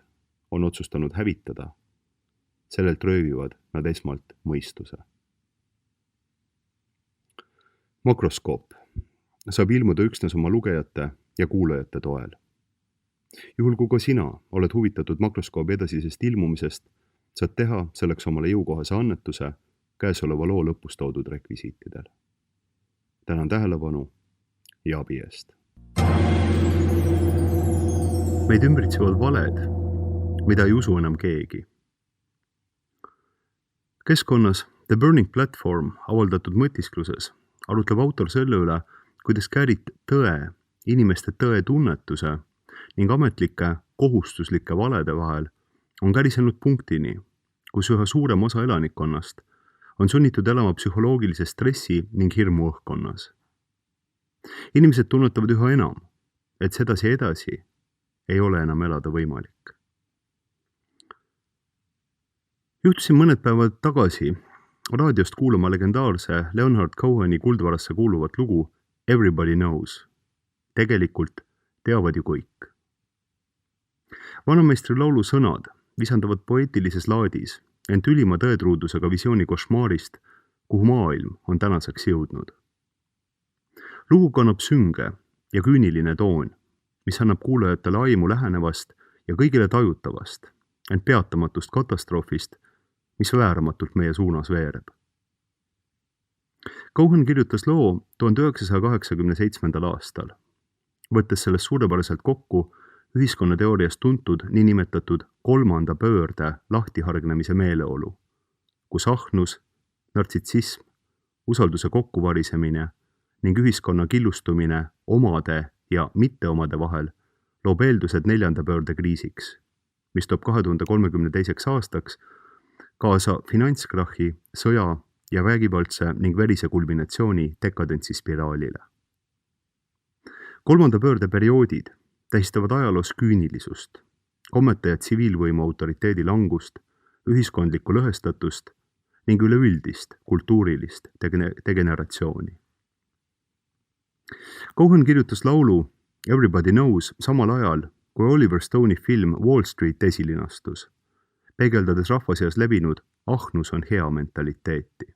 Speaker 2: on otsustanud hävitada, sellelt röövivad nad esmalt mõistuse. Makroskoop saab ilmuda üksnes oma lugejate ja kuulajate toel. Juhul kui ka sina oled huvitatud Makroskoobi edasisest ilmumisest, saad teha selleks omale jõukohase annetuse käesoleva loo lõpus toodud rekvisiitidel. Tänan tähelepanu ja abi eest. Meid ümbritsevad valed, mida ei usu enam keegi. Keskkonnas The Burning Platform avaldatud mõtiskluses arutleb autor selle üle, kuidas käärid tõe, inimeste tõe tunnetuse ning ametlike kohustuslike valede vahel on kärisenud punktini, kus üha suurem osa elanikkonnast on sunnitud elama psühholoogilise stressi ning hirmu õhkkonnas. Inimesed tunnetavad üha enam, et sedasi edasi ei ole enam elada võimalik. Juhtusin mõned päevad tagasi raadiost kuulama legendaarse Leonard Coheni kuldvarasse kuuluvat lugu Everybody Knows. Tegelikult teavad ju kõik. Vanameistri laulu sõnad visandavad poeetilises laadis, ent ülima tõetruudusega visiooni košmaarist, kuhu maailm on tänaseks jõudnud. Lugu kannab sünge ja küüniline toon, mis annab kuulajatele aimu lähenevast ja kõigile tajutavast, ent peatamatust katastroofist, mis vääramatult meie suunas veereb. Cohen kirjutas loo 1987. aastal, võttes sellest suurepäraselt kokku ühiskonnateoorias tuntud niinimetatud kolmanda pöörde lahtihargnemise meeleolu, kus ahnus, nartsissism, usalduse kokkuvarisemine ning ühiskonna killustumine omade ja mitteomade vahel loob eeldused neljanda pöörde kriisiks, mis toob 2032. aastaks kaasa finantskrahhi, sõja ja vägivaldse ning verise kulminatsiooni dekadentsispiraalile. Kolmanda pöörde perioodid tähistavad ajaloos küünilisust, kommete ja tsiviilvõimu autoriteedi langust, ühiskondlikku lõhestatust ning üleüldist kultuurilist degeneratsiooni. Cohen kirjutas laulu Everybody Knows samal ajal, kui Oliver Stone'i film Wall Street esilinastus, peegeldades rahva seas levinud ahnus on hea mentaliteeti.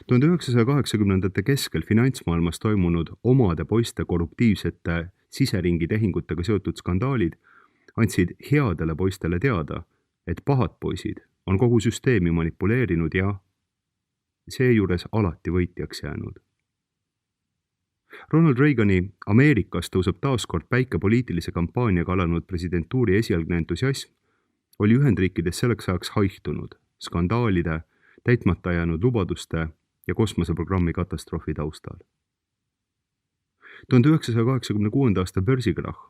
Speaker 2: 1980. keskel finantsmaailmas toimunud omade poiste korruptiivsete siseringi tehingutega seotud skandaalid andsid headele poistele teada, et pahad poisid on kogu süsteemi manipuleerinud ja seejuures alati võitjaks jäänud. Ronald Reagani Ameerikas tõuseb taaskord päike poliitilise kampaaniaga alanud presidentuuri esialgne entusiasm oli Ühendriikides selleks ajaks haihtunud skandaalide, täitmata jäänud lubaduste ja kosmoseprogrammi katastroofi taustal. 1986. aasta börsikrahh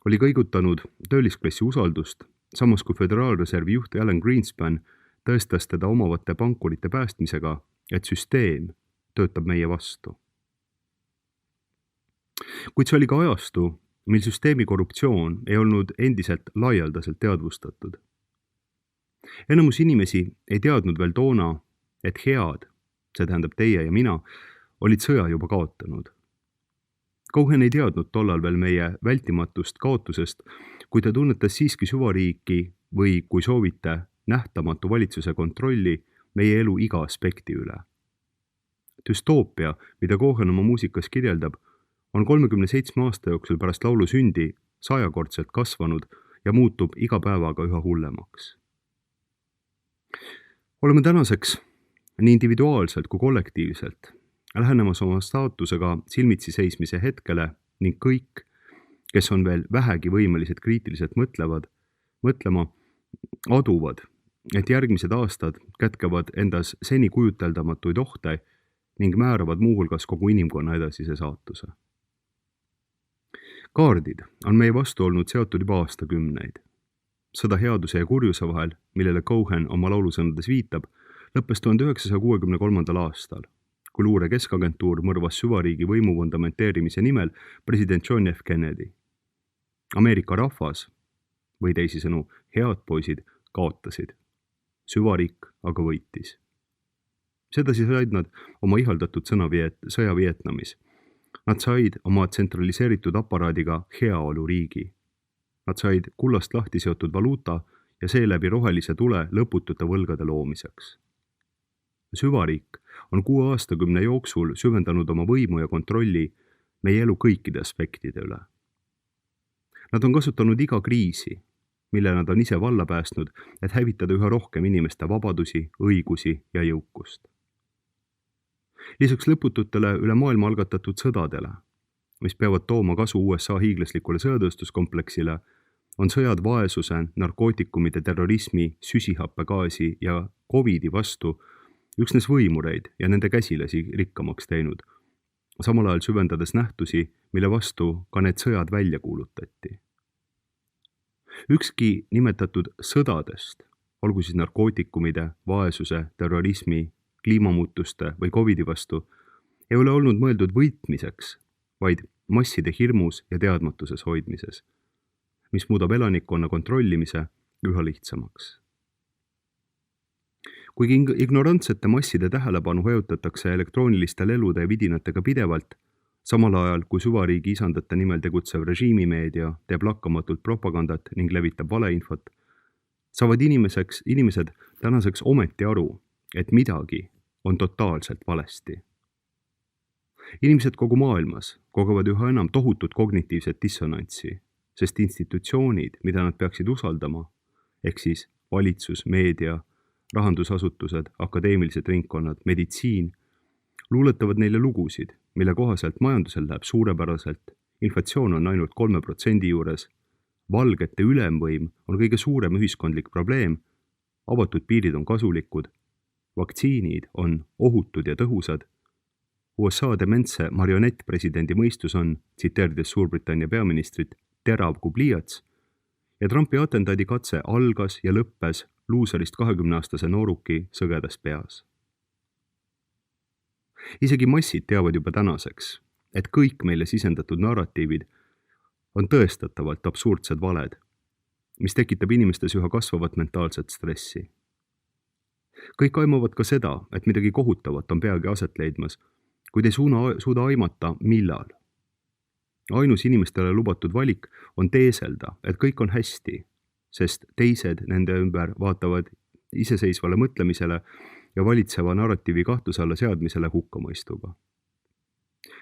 Speaker 2: oli kõigutanud töölisklassi usaldust, samas kui Föderaalreservi juht Alan Greenspan tõestas teda omavate pankurite päästmisega, et süsteem töötab meie vastu. Kuid see oli ka ajastu, mil süsteemi korruptsioon ei olnud endiselt laialdaselt teadvustatud. Enamus inimesi ei teadnud veel toona, et head, see tähendab teie ja mina, olid sõja juba kaotanud. Cohen ei teadnud tollal veel meie vältimatust kaotusest, kui ta tunnetas siiski süvariiki või, kui soovite, nähtamatu valitsuse kontrolli meie elu iga aspekti üle. Düstoopia, mida Cohen oma muusikas kirjeldab, on 37 aasta jooksul pärast laulu sündi 100-kordselt kasvanud ja muutub iga päevaga üha hullemaks. Oleme tänaseks nii individuaalselt kui kollektiivselt lähenemas oma staatusega silmitsi seismise hetkele ning kõik, kes on veel vähegi võimelised kriitiliselt mõtlema, aduvad, et järgmised aastad kätkevad endas seni kujuteldamatuid ohte ning määravad muuhulgas kogu inimkonna edasise saatuse. Kaardid on meie vastu olnud seotud juba aastakümneid. Sõda headuse ja kurjuse vahel, millele Cohen oma laulusõnades viitab, lõppes 1963. aastal, kui luure keskagentuur mõrvas süvariigi võimu fundamenteerimise nimel president John F. Kennedy Ameerika rahvas või teisisõnu head poisid kaotasid. Süvariik aga võitis. Sedasi said nad oma ihaldatud sõja Vietnamis. Nad said oma tsentraliseeritud aparaadiga heaoluriigi. Nad said kullast lahti seotud valuuta ja seeläbi rohelise tule lõputute võlgade loomiseks. Süvariik on 6 aastakümne jooksul süvendanud oma võimu ja kontrolli meie elu kõikide aspektide üle. Nad on kasutanud iga kriisi, mille nad on ise valla päästnud, et hävitada üha rohkem inimeste vabadusi, õigusi ja jõukust. Lisaks lõpututele üle maailma algatatud sõdadele, mis peavad tooma kasu USA hiiglaslikule sõjatööstuskompleksile, on sõjad vaesuse, narkootikumide, terrorismi, süsihappegaasi ja COVIDi vastu üksnes võimureid ja nende käsilasi rikkamaks teinud, samal ajal süvendades nähtusi, mille vastu ka need sõjad välja kuulutati. Ükski nimetatud sõdadest, olgu siis narkootikumide, vaesuse, terrorismi, kliimamuutuste või COVIDi vastu, ei ole olnud mõeldud võitmiseks, vaid masside hirmus ja teadmatuses hoidmises, mis muudab elanikkonna kontrollimise üha lihtsamaks. Kuigi ignorantsete masside tähelepanu hajutatakse elektrooniliste lelude ja vidinatega pidevalt, samal ajal kui süvariigi isandate nimel tegutsev režiimimeedia teeb lakkamatult propagandat ning levitab valeinfot, saavad inimesed tänaseks ometi aru, et midagi on totaalselt valesti. Inimesed kogu maailmas kogevad üha enam tohutut kognitiivset dissonantsi, sest institutsioonid, mida nad peaksid usaldama, ehk siis valitsus, meedia, rahandusasutused, akadeemilised ringkonnad, meditsiin, luuletavad neile lugusid, mille kohaselt majandusel läheb suurepäraselt, inflatsioon on ainult 3% juures, valgete ülemvõim on kõige suurem ühiskondlik probleem, avatud piirid on kasulikud, vaktsiinid on ohutud ja tõhusad, USA dementse marionettpresidendi mõistus on, tsiteerides Suurbritannia peaministrit, terav kui pliiats ja Trumpi atentaadi katse algas ja lõppes luuserist 20-aastase nooruki sõgedas peas. Isegi massid teavad juba tänaseks, et kõik meile sisendatud narratiivid on tõestatavalt absurdsed valed, mis tekitab inimestes üha kasvavat mentaalset stressi. Kõik aimavad ka seda, et midagi kohutavat on peagi aset leidmas, kuid ei suuda aimata, millal. Ainus inimestele lubatud valik on teeselda, et kõik on hästi, sest teised nende ümber vaatavad iseseisvale mõtlemisele ja valitseva narratiivi kahtluse alla seadmisele hukkamõistuga.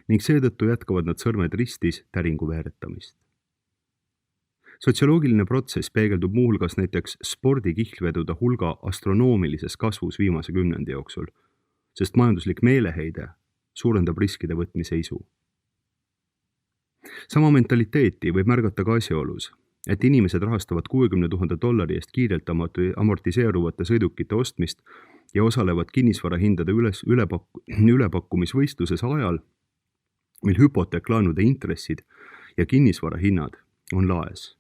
Speaker 2: Ning seetõttu jätkavad nad sõrmed ristis täringu veeretamist. Sotsioloogiline protsess peegeldub muuhulgas näiteks spordikihlvedude hulga astronoomilises kasvus viimase 10 jooksul, sest majanduslik meeleheide suurendab riskide võtmise isu. Sama mentaliteeti võib märgata ka asjaolus, et inimesed rahastavad $60,000 eest kiirelt amortiseeruvate sõidukite ostmist ja osalevad kinnisvarahindade ülepakkumisvõistluses ajal, mil hüpoteeklaenude intressid ja kinnisvarahinnad on laes.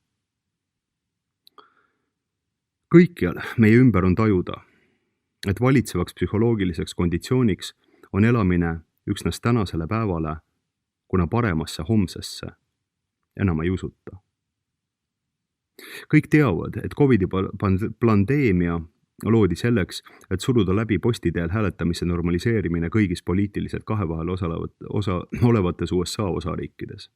Speaker 2: Kõikjal meie ümber on tajuda, et valitsevaks psühholoogiliseks konditsiooniks on elamine üksnes tänasele päevale, kuna paremasse homsesse enam ei usuta. Kõik teavad, et COVIDi pandeemia loodi selleks, et suruda läbi postiteel hääletamise normaliseerimine kõigis poliitiliselt kahevahel olevates USA osariikides.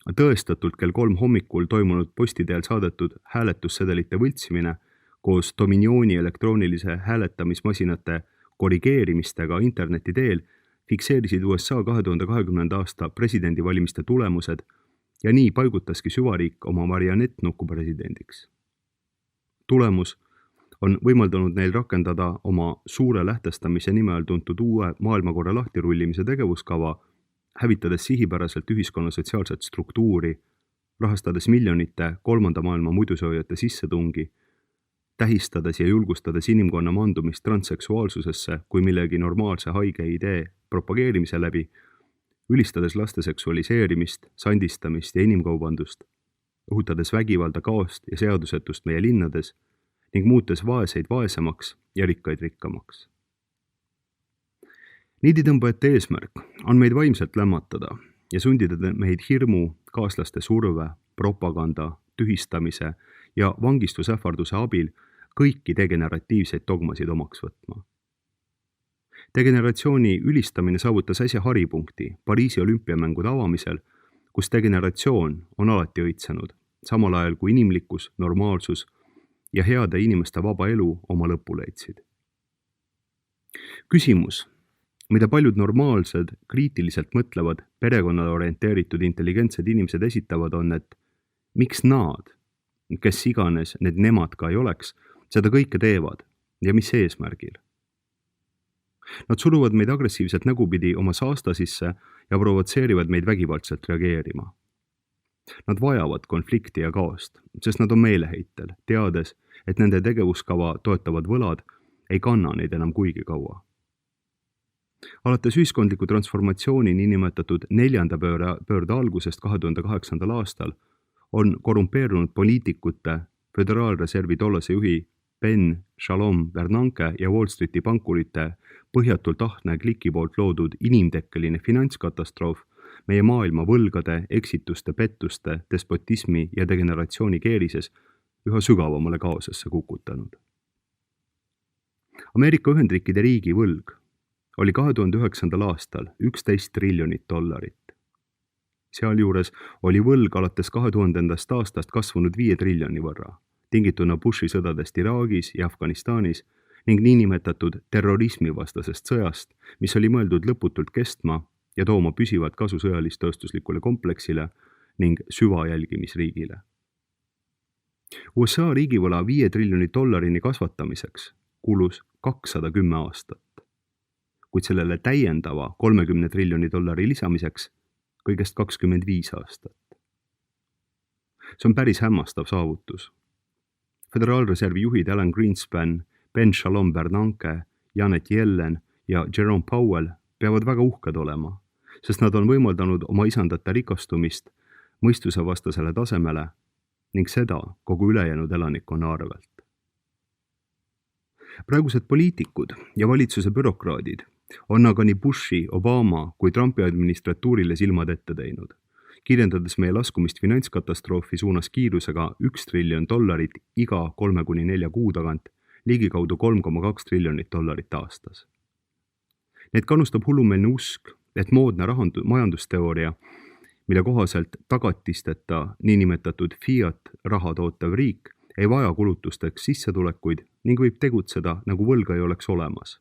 Speaker 2: Tõestatult kell 3 hommikul toimunud postiteel saadetud hääletussedelite võltsimine koos Dominioni elektroonilise hääletamismasinate korrigeerimistega interneti teel fikseerisid USA 2020. aasta presidendivalimiste tulemused ja nii paigutaski süvariik oma marionettnuku presidendiks. Tulemus on võimaldanud neil rakendada oma suure lähtestamise nime all tuntud uue maailmakorra lahtirullimise tegevuskava, hävitades sihipäraselt ühiskonna sotsiaalset struktuuri, rahastades miljonite kolmanda maailma muidusoojate sissetungi, tähistades ja julgustades inimkonna mandumist transseksuaalsusesse kui millegi normaalse haige idee propageerimise läbi, ülistades laste seksualiseerimist, sandistamist ja inimkaubandust, õhutades vägivalda, kaost ja seadusetust meie linnades ning muutes vaeseid vaesemaks ja rikkaid rikkamaks. Niiditõmbajate eesmärk on meid vaimselt lämmatada ja sundida meid hirmu, kaaslaste surve propaganda, tühistamise ja vangistusähvarduse abil kõiki degeneratiivseid dogmasid omaks võtma. Degeneratsiooni ülistamine saavutas äsja haripunkti Pariisi olümpiamängude avamisel, kus degeneratsioon on alati õitsenud, samal ajal kui inimlikkus, normaalsus ja heade inimeste vaba elu oma lõpu leidsid. Küsimus, mida paljud normaalsed, kriitiliselt mõtlevad, perekonnale orienteeritud intelligentsed inimesed esitavad, on, et miks nad, kes iganes need nemad ka ei oleks, seda kõike teevad ja mis eesmärgil? Nad suruvad meid agressiivselt nägupidi oma saasta sisse ja provotseerivad meid vägivaldselt reageerima. Nad vajavad konflikti ja kaost, sest nad on meeleheitel, teades, et nende tegevuskava toetavad võlad ei kanna neid enam kuigi kaua. Alates ühiskondliku transformatsiooni niinimetatud 4. pöörde algusest 2008. aastal on korrumpeerunud poliitikute, Föderaalreservi tollase juhi Ben Shalom Bernanke ja Wall Streeti pankurite põhjatult ahne kliki poolt loodud inimtekkeline finantskatastroof meie maailma võlgade, eksituste, pettuste, despotismi ja degeneratsiooni keerises üha sügavamale kaosesse kukutanud. Ameerika Ühendriikide riigi võlg oli 2009. aastal $11 triljonit. Sealjuures oli võlg alates 2000. aastast kasvanud 5 triljoni võrra, tingituna Bushi sõdadest Iraagis ja Afganistanis ning niinimetatud terrorismivastasest sõjast, mis oli mõeldud lõputult kestma ja tooma püsivat kasu sõjalist-tööstuslikule kompleksile ning süvajälgimisriigile. USA riigivõla $5 triljoni kasvatamiseks kulus 210 aastat, kuid sellele täiendava $30 triljoni lisamiseks kõigest 25 aastat. See on päris hämmastav saavutus. Föderaalreservi juhid Alan Greenspan, Ben Shalom Bernanke, Janet Yellen ja Jerome Powell peavad väga uhked olema, sest nad on võimaldanud oma isandate rikastumist mõistusevastasele tasemele ning seda kogu ülejäänud elanikkonna arvelt. Praegused poliitikud ja valitsuse bürokraadid on aga nii Bushi, Obama kui Trumpi administratuurile silmad ette teinud, kirjeldades meie laskumist finantskatastroofi suunas kiirusega $1 triljon iga 3-4 kuu tagant, ligikaudu $3,2 triljonit aastas. Need kannustab hullumeelne usk, et moodne majandusteooria, mille kohaselt tagatisteta niinimetatud fiat raha tootev riik ei vaja kulutusteks sissetulekuid ning võib tegutseda, nagu võlga ei oleks olemas.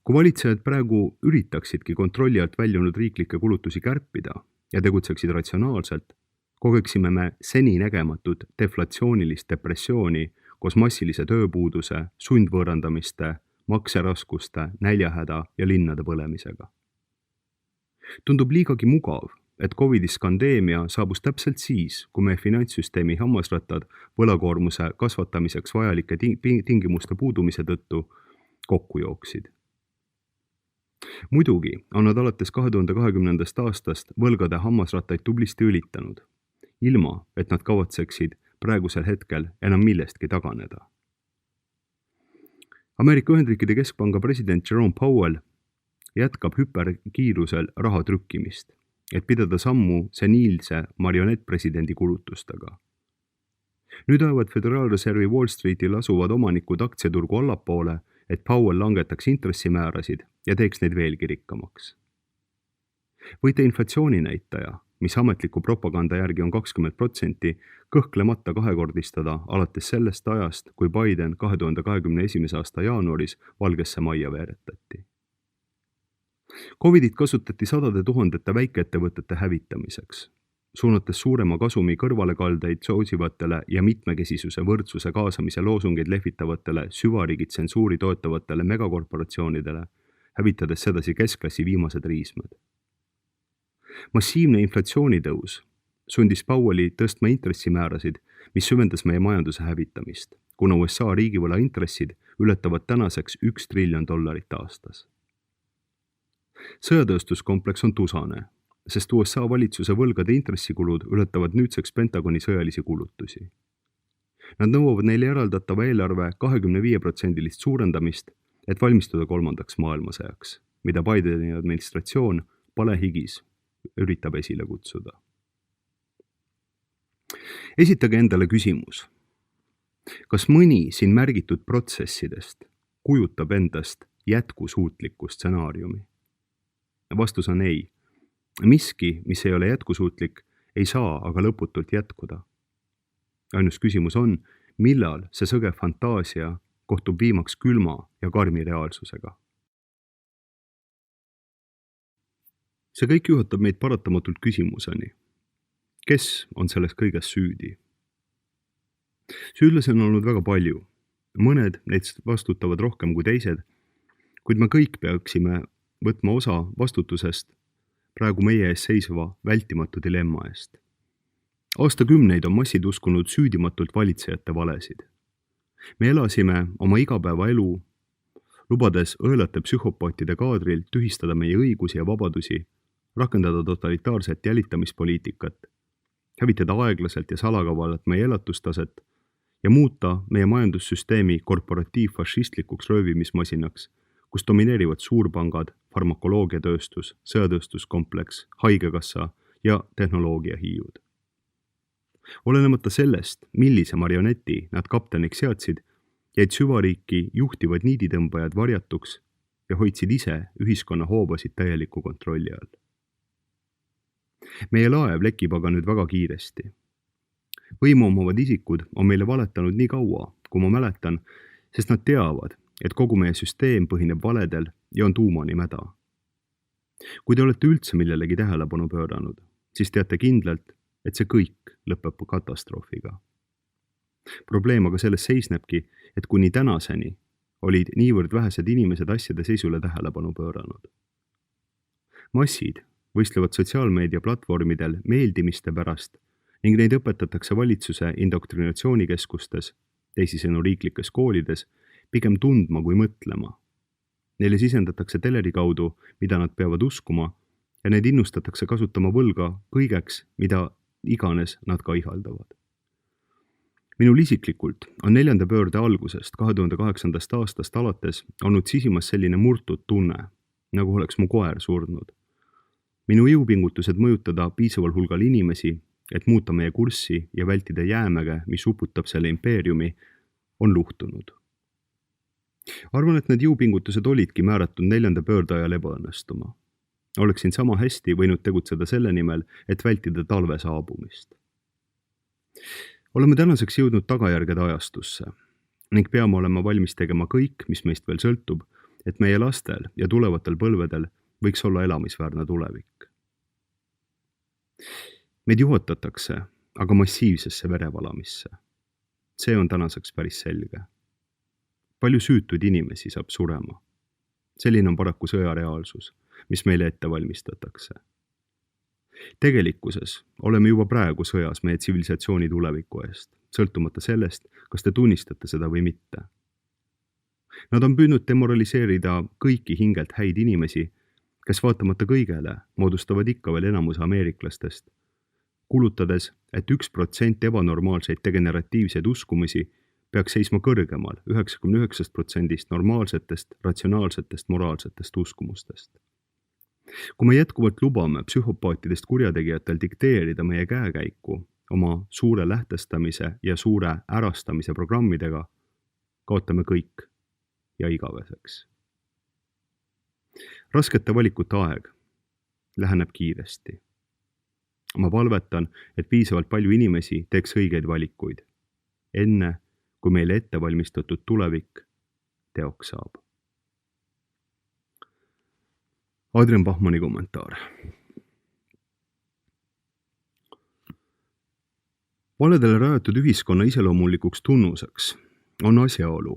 Speaker 2: Kui valitsejad praegu üritaksidki kontrolli alt väljunud riiklikke kulutusi kärpida ja tegutseksid ratsionaalselt, kogeksime me seni nägematut deflatsioonilist depressiooni koos massilise tööpuuduse, sundvõõrandamiste, makseraskuste, näljahäda ja linnade põlemisega. Tundub liigagi mugav, et COVID-i skandeemia saabus täpselt siis, kui meie finantssüsteemi hammasrattad võlakoormuse kasvatamiseks vajalike tingimuste puudumise tõttu kokku jooksid. Muidugi on nad alates 2020. aastast võlgade hammasrattaid tublisti ülitanud, ilma et nad kavatseksid praegusel hetkel enam millestki taganeda. Ameerika Ühendriikide Keskpanga president Jerome Powell jätkab hüperkiirusel raha trükkimist, et pidada sammu seniilse marionettpresidendi kulutustega. Nüüd ajavad Föderaalreservi Wall Streetil asuvad omanikud aktsiaturgu allapoole, et Powell langetaks intressimäärasid ja teeks neid veelgi rikkamaks. Võite inflatsiooninäitaja, mis ametliku propaganda järgi on 20%, kõhklemata kahekordistada alates sellest ajast, kui Biden 2021. aasta jaanuaris Valgesse Majja veeretati. COVIDit kasutati sadade tuhandete väikeettevõtete hävitamiseks, suunates suurema kasumi kõrvalekaldeid soosivatele ja mitmekesisuse võrdsuse kaasamise loosungeid lehvitavatele süvariigi tsensuuri toetavatele megakorporatsioonidele, hävitades sedasi keskklassi viimased riismed. Massiivne inflatsioonitõus sundis Powelli tõstma intressimäärasid, mis süvendas meie majanduse hävitamist, kuna USA riigivõla intressid ületavad tänaseks $1 triljon aastas. Sõjatööstuskompleks on tusane, sest USA valitsuse võlgade intressikulud ületavad nüüdseks Pentagoni sõjalisi kulutusi. Nad nõuavad neile eraldatava eelarve 25% suurendamist, et valmistuda 3. maailmasõjaks, mida Bideni administratsioon palehigis üritab esile kutsuda. Esitage endale küsimus. Kas mõni siin märgitud protsessidest kujutab endast jätkusuutlikku stsenaariumi? Vastus on ei. Miski, mis ei ole jätkusuutlik, ei saa aga lõputult jätkuda. Ainus küsimus on, millal see sõge fantaasia kohtub viimaks külma ja karmi reaalsusega. See kõik juhatab meid paratamatult küsimuseni. Kes on selles kõiges süüdi? Süüdlasi on olnud väga palju. Mõned neist vastutavad rohkem kui teised, kuid me kõik peaksime võtma osa vastutusest praegu meie ees seisva vältimatu dilemma eest. Aastakümneid on massid uskunud süüdimatult valitsejate valesid. Me elasime oma igapäevaelu, lubades õelate psühhopaatide kaadril tühistada meie õigusi ja vabadusi, rakendada totalitaarset jälitamispoliitikat, hävitada aeglaselt ja salakavalalt meie elatustaset ja muuta meie majandussüsteemi korporatiivfašistlikuks röövimismasinaks, kus domineerivad suurpangad, farmakoloogiatööstus, sõjatööstuskompleks, haigekassa ja tehnoloogiahiiud. Olenemata sellest, millise marioneti nad kapteniks seadsid, jäid süvariiki juhtivad niiditõmbajad varjatuks ja hoidsid ise ühiskonna hoobasid täieliku kontrolli all. Meie laev lekib aga nüüd väga kiiresti. Võimu omavad isikud on meile valetanud nii kaua, kui ma mäletan, sest nad teavad, et kogu meie süsteem põhineb valedel ja on tuumani mäda. Kui te olete üldse millelegi tähelepanu pööranud, siis teate kindlalt, et see kõik lõpeb katastroofiga. Probleem aga selles seisnebki, et kuni tänaseni olid niivõrd vähesed inimesed asjade seisule tähelepanu pööranud. Massid võistlevad sotsiaalmeedia platvormidel meeldimiste pärast ning neid õpetatakse valitsuse indoktrinatsioonikeskustes, teisisõnu riiklikes koolides, pigem tundma kui mõtlema. Neile sisendatakse teleri kaudu, mida nad peavad uskuma, ja neid innustatakse kasutama võlga kõigeks, mida iganes nad ka ihaldavad. Minul isiklikult on 4. pöörde algusest 2008. aastast alates olnud sisimas selline murtud tunne, nagu oleks mu koer surnud. Minu jõupingutused mõjutada piisaval hulgal inimesi, et muuta meie kurssi ja vältida jäämäge, mis uputab selle impeeriumi, on luhtunud. Arvan, et need jõupingutused olidki määratud 4. pöörde ajal ebaõnnestuma. Oleksin sama hästi võinud tegutseda selle nimel, et vältida talve saabumist. Oleme tänaseks jõudnud tagajärgede ajastusse ning peame olema valmis tegema kõik, mis meist veel sõltub, et meie lastel ja tulevatel põlvedel võiks olla elamisväärne tulevik. Meid juhatatakse aga massiivsesse verevalamisse. See on tänaseks päris selge. Palju süütuid inimesi saab surema. Selline on paraku sõja reaalsus, mis meile ette valmistatakse. Tegelikkuses oleme juba praegu sõjas meie tsivilisatsiooni tuleviku eest, sõltumata sellest, kas te tunnistate seda või mitte. Nad on püüdnud demoraliseerida kõiki hingelt häid inimesi, kes vaatamata kõigele moodustavad ikka veel enamus ameeriklastest, kulutades, et 1% ebanormaalseid degeneratiivseid uskumisi peaks seisma kõrgemal 99% normaalsetest, ratsionaalsetest, moraalsetest uskumustest. Kui me jätkuvalt lubame psühhopaatidest kurjategijatel dikteerida meie käekäiku oma suure lähtestamise ja suure ärastamise programmidega, kaotame kõik ja igaveseks. Raskete valikute aeg läheneb kiiresti. Ma palvetan, et piisavalt palju inimesi teeks õigeid valikuid, enne kui meile ette valmistatud tulevik teoks saab. Adrian Bachmanni kommentaar. Valedele rajatud ühiskonna iseloomulikuks tunnuseks on asjaolu,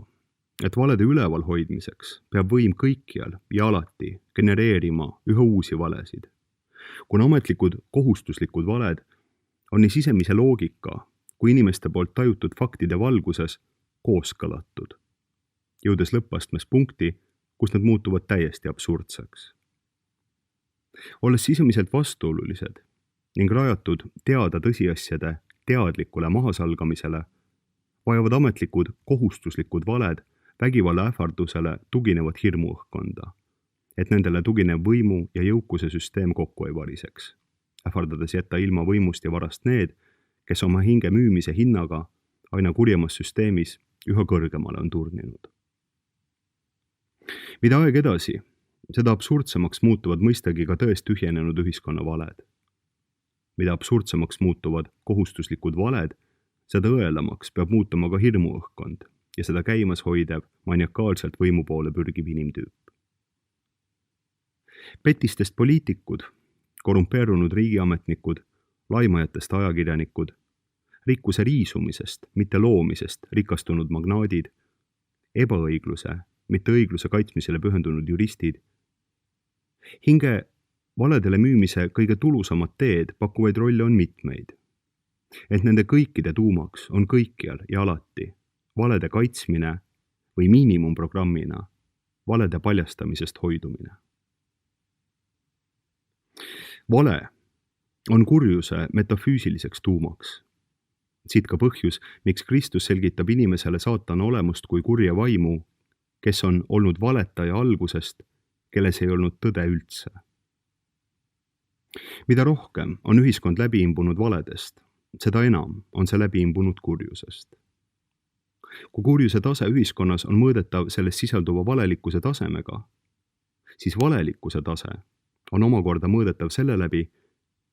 Speaker 2: et valede üleval hoidmiseks peab võim kõikjal ja alati genereerima üha uusi valesid. Kuna ametlikud kohustuslikud valed on nii sisemise loogika kui inimeste poolt tajutud faktide valguses kooskõlatud, jõudes lõppastmes punkti, kus nad muutuvad täiesti absurdseks. Olles sisemiselt vastuolulised ning rajatud teada tõsiasjade teadlikule mahasalgamisele, vajavad ametlikud kohustuslikud valed vägivalla ähvardusele tuginevat hirmuõhkkonda, et nendele tuginev võimu ja jõukuse süsteem kokku ei variseks, ähvardades jätta ilma võimust ja varast need, kes oma hinge müümise hinnaga aina kurjemas süsteemis üha kõrgemale on turninud. Mida aeg edasi, seda absurdsemaks muutuvad mõistagi ka tõest tühjenenud ühiskonna valed. Mida absurdsemaks muutuvad kohustuslikud valed, seda õelamaks peab muutuma ka hirmuõhkkond ja seda käimas hoidev maniakaalselt võimu poole pürgiv inimtüüp. Petistest poliitikud, korrumpeerunud riigiametnikud, laimajatest ajakirjanikud, rikkuse riisumisest, mitte loomisest rikastunud magnaadid, ebaõigluse, mitte õigluse kaitsmisele pühendunud juristid. Hinge valedele müümise kõige tulusamad teed pakkuvaid rolle on mitmeid. Et nende kõikide tuumaks on kõikjal ja alati valede kaitsmine või miinimumprogrammina valede paljastamisest hoidumine. Vale on kurjuse metafüüsiliseks tuumaks. Siit ka põhjus, miks Kristus selgitab inimesele saatana olemust kui kurja vaimu, kes on olnud valetaja algusest, kelles ei olnud tõde üldse. Mida rohkem on ühiskond läbi imbunud valedest, seda enam on see läbi imbunud kurjusest. Kui kurjuse tase ühiskonnas on mõõdetav selles sisalduva valelikkuse tasemega, siis valelikkuse tase on omakorda mõõdetav selle läbi,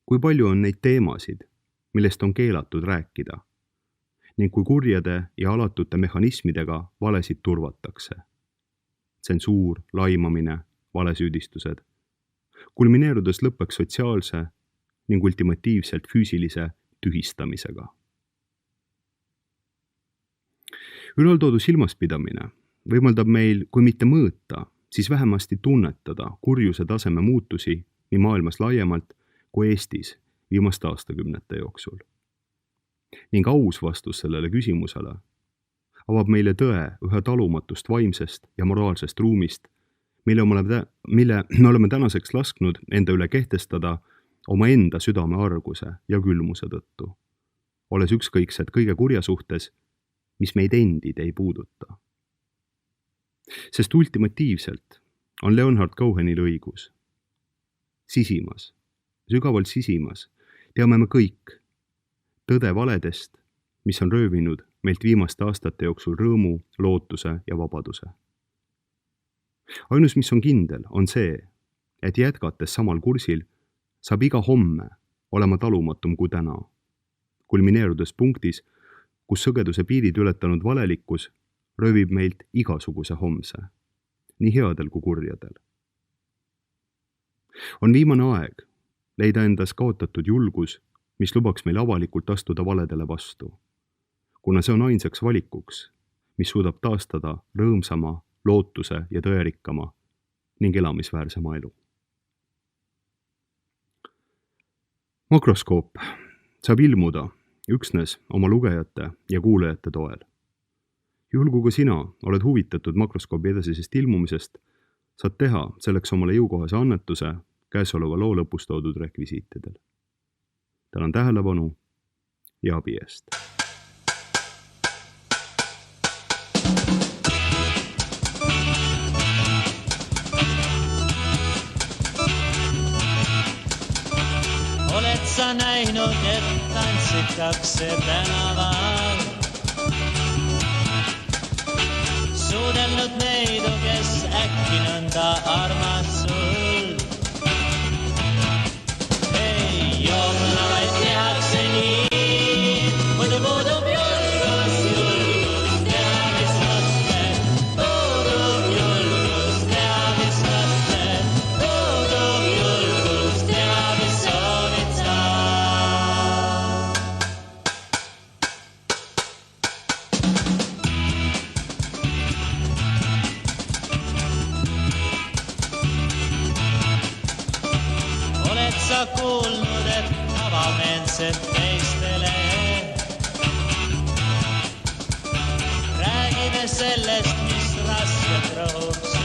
Speaker 2: kui palju on neid teemasid, millest on keelatud rääkida, ning kui kurjade ja alatute mehhanismidega valesid turvatakse. Tsensuur, laimamine, valesüüdistused, kulmineerudes lõppeks sotsiaalse ning ultimatiivselt füüsilise tühistamisega. Ülaltoodu silmaspidamine võimaldab meil, kui mitte mõõta, siis vähemasti tunnetada kurjuse taseme muutusi nii maailmas laiemalt kui Eestis viimaste aastakümnete jooksul. Ning aus vastus sellele küsimusele avab meile tõe ühe talumatust vaimsest ja moraalsest ruumist, mille me oleme tänaseks lasknud enda üle kehtestada oma enda südame arguse ja külmuse tõttu, olles ükskõiksed kõige kurja suhtes, mis meid endid ei puuduta. Sest ultimatiivselt on Leonhard Cohenil õigus. Sisimas, sügavalt sisimas teame me kõik tõde valedest, mis on röövinud meilt viimaste aastate jooksul rõõmu, lootuse ja vabaduse. Ainus, mis on kindel, on see, et jätkates samal kursil saab iga homme olema talumatum kui täna, kulmineerudes punktis, kus sõgeduse piirid ületanud valelikkus röövib meilt igasuguse homse, nii headel kui kurjadel. On viimane aeg leida endas kaotatud julgus, mis lubaks meil avalikult astuda valedele vastu, kuna see on ainsaks valikuks, mis suudab taastada rõõmsama, lootuse ja tõerikkama ning elamisväärsema elu. Makroskoop saab ilmuda üksnes oma lugejate ja kuulajate toel. Juhul kui sina oled huvitatud makroskoobi edasisest ilmumisest, saad teha selleks omale jõukohase annetuse käesoleva loo lõpus toodud rekvisiitidel. Tänan tähelepanu ja abi eest.
Speaker 3: Oled sa näinud, et tantsitakse tänaval? Suudelnud neidu, kes äkki nõnda armas sul? Ei olla, vaid tehakse nii, muidu puudub julgus teha, mis laste. Puudub julgus teha, mis laste. Puudub julgus teha, mis soovid sa. Oled sa kuulnud, et avameelselt teistele räägime sellest, mis rasket rõhub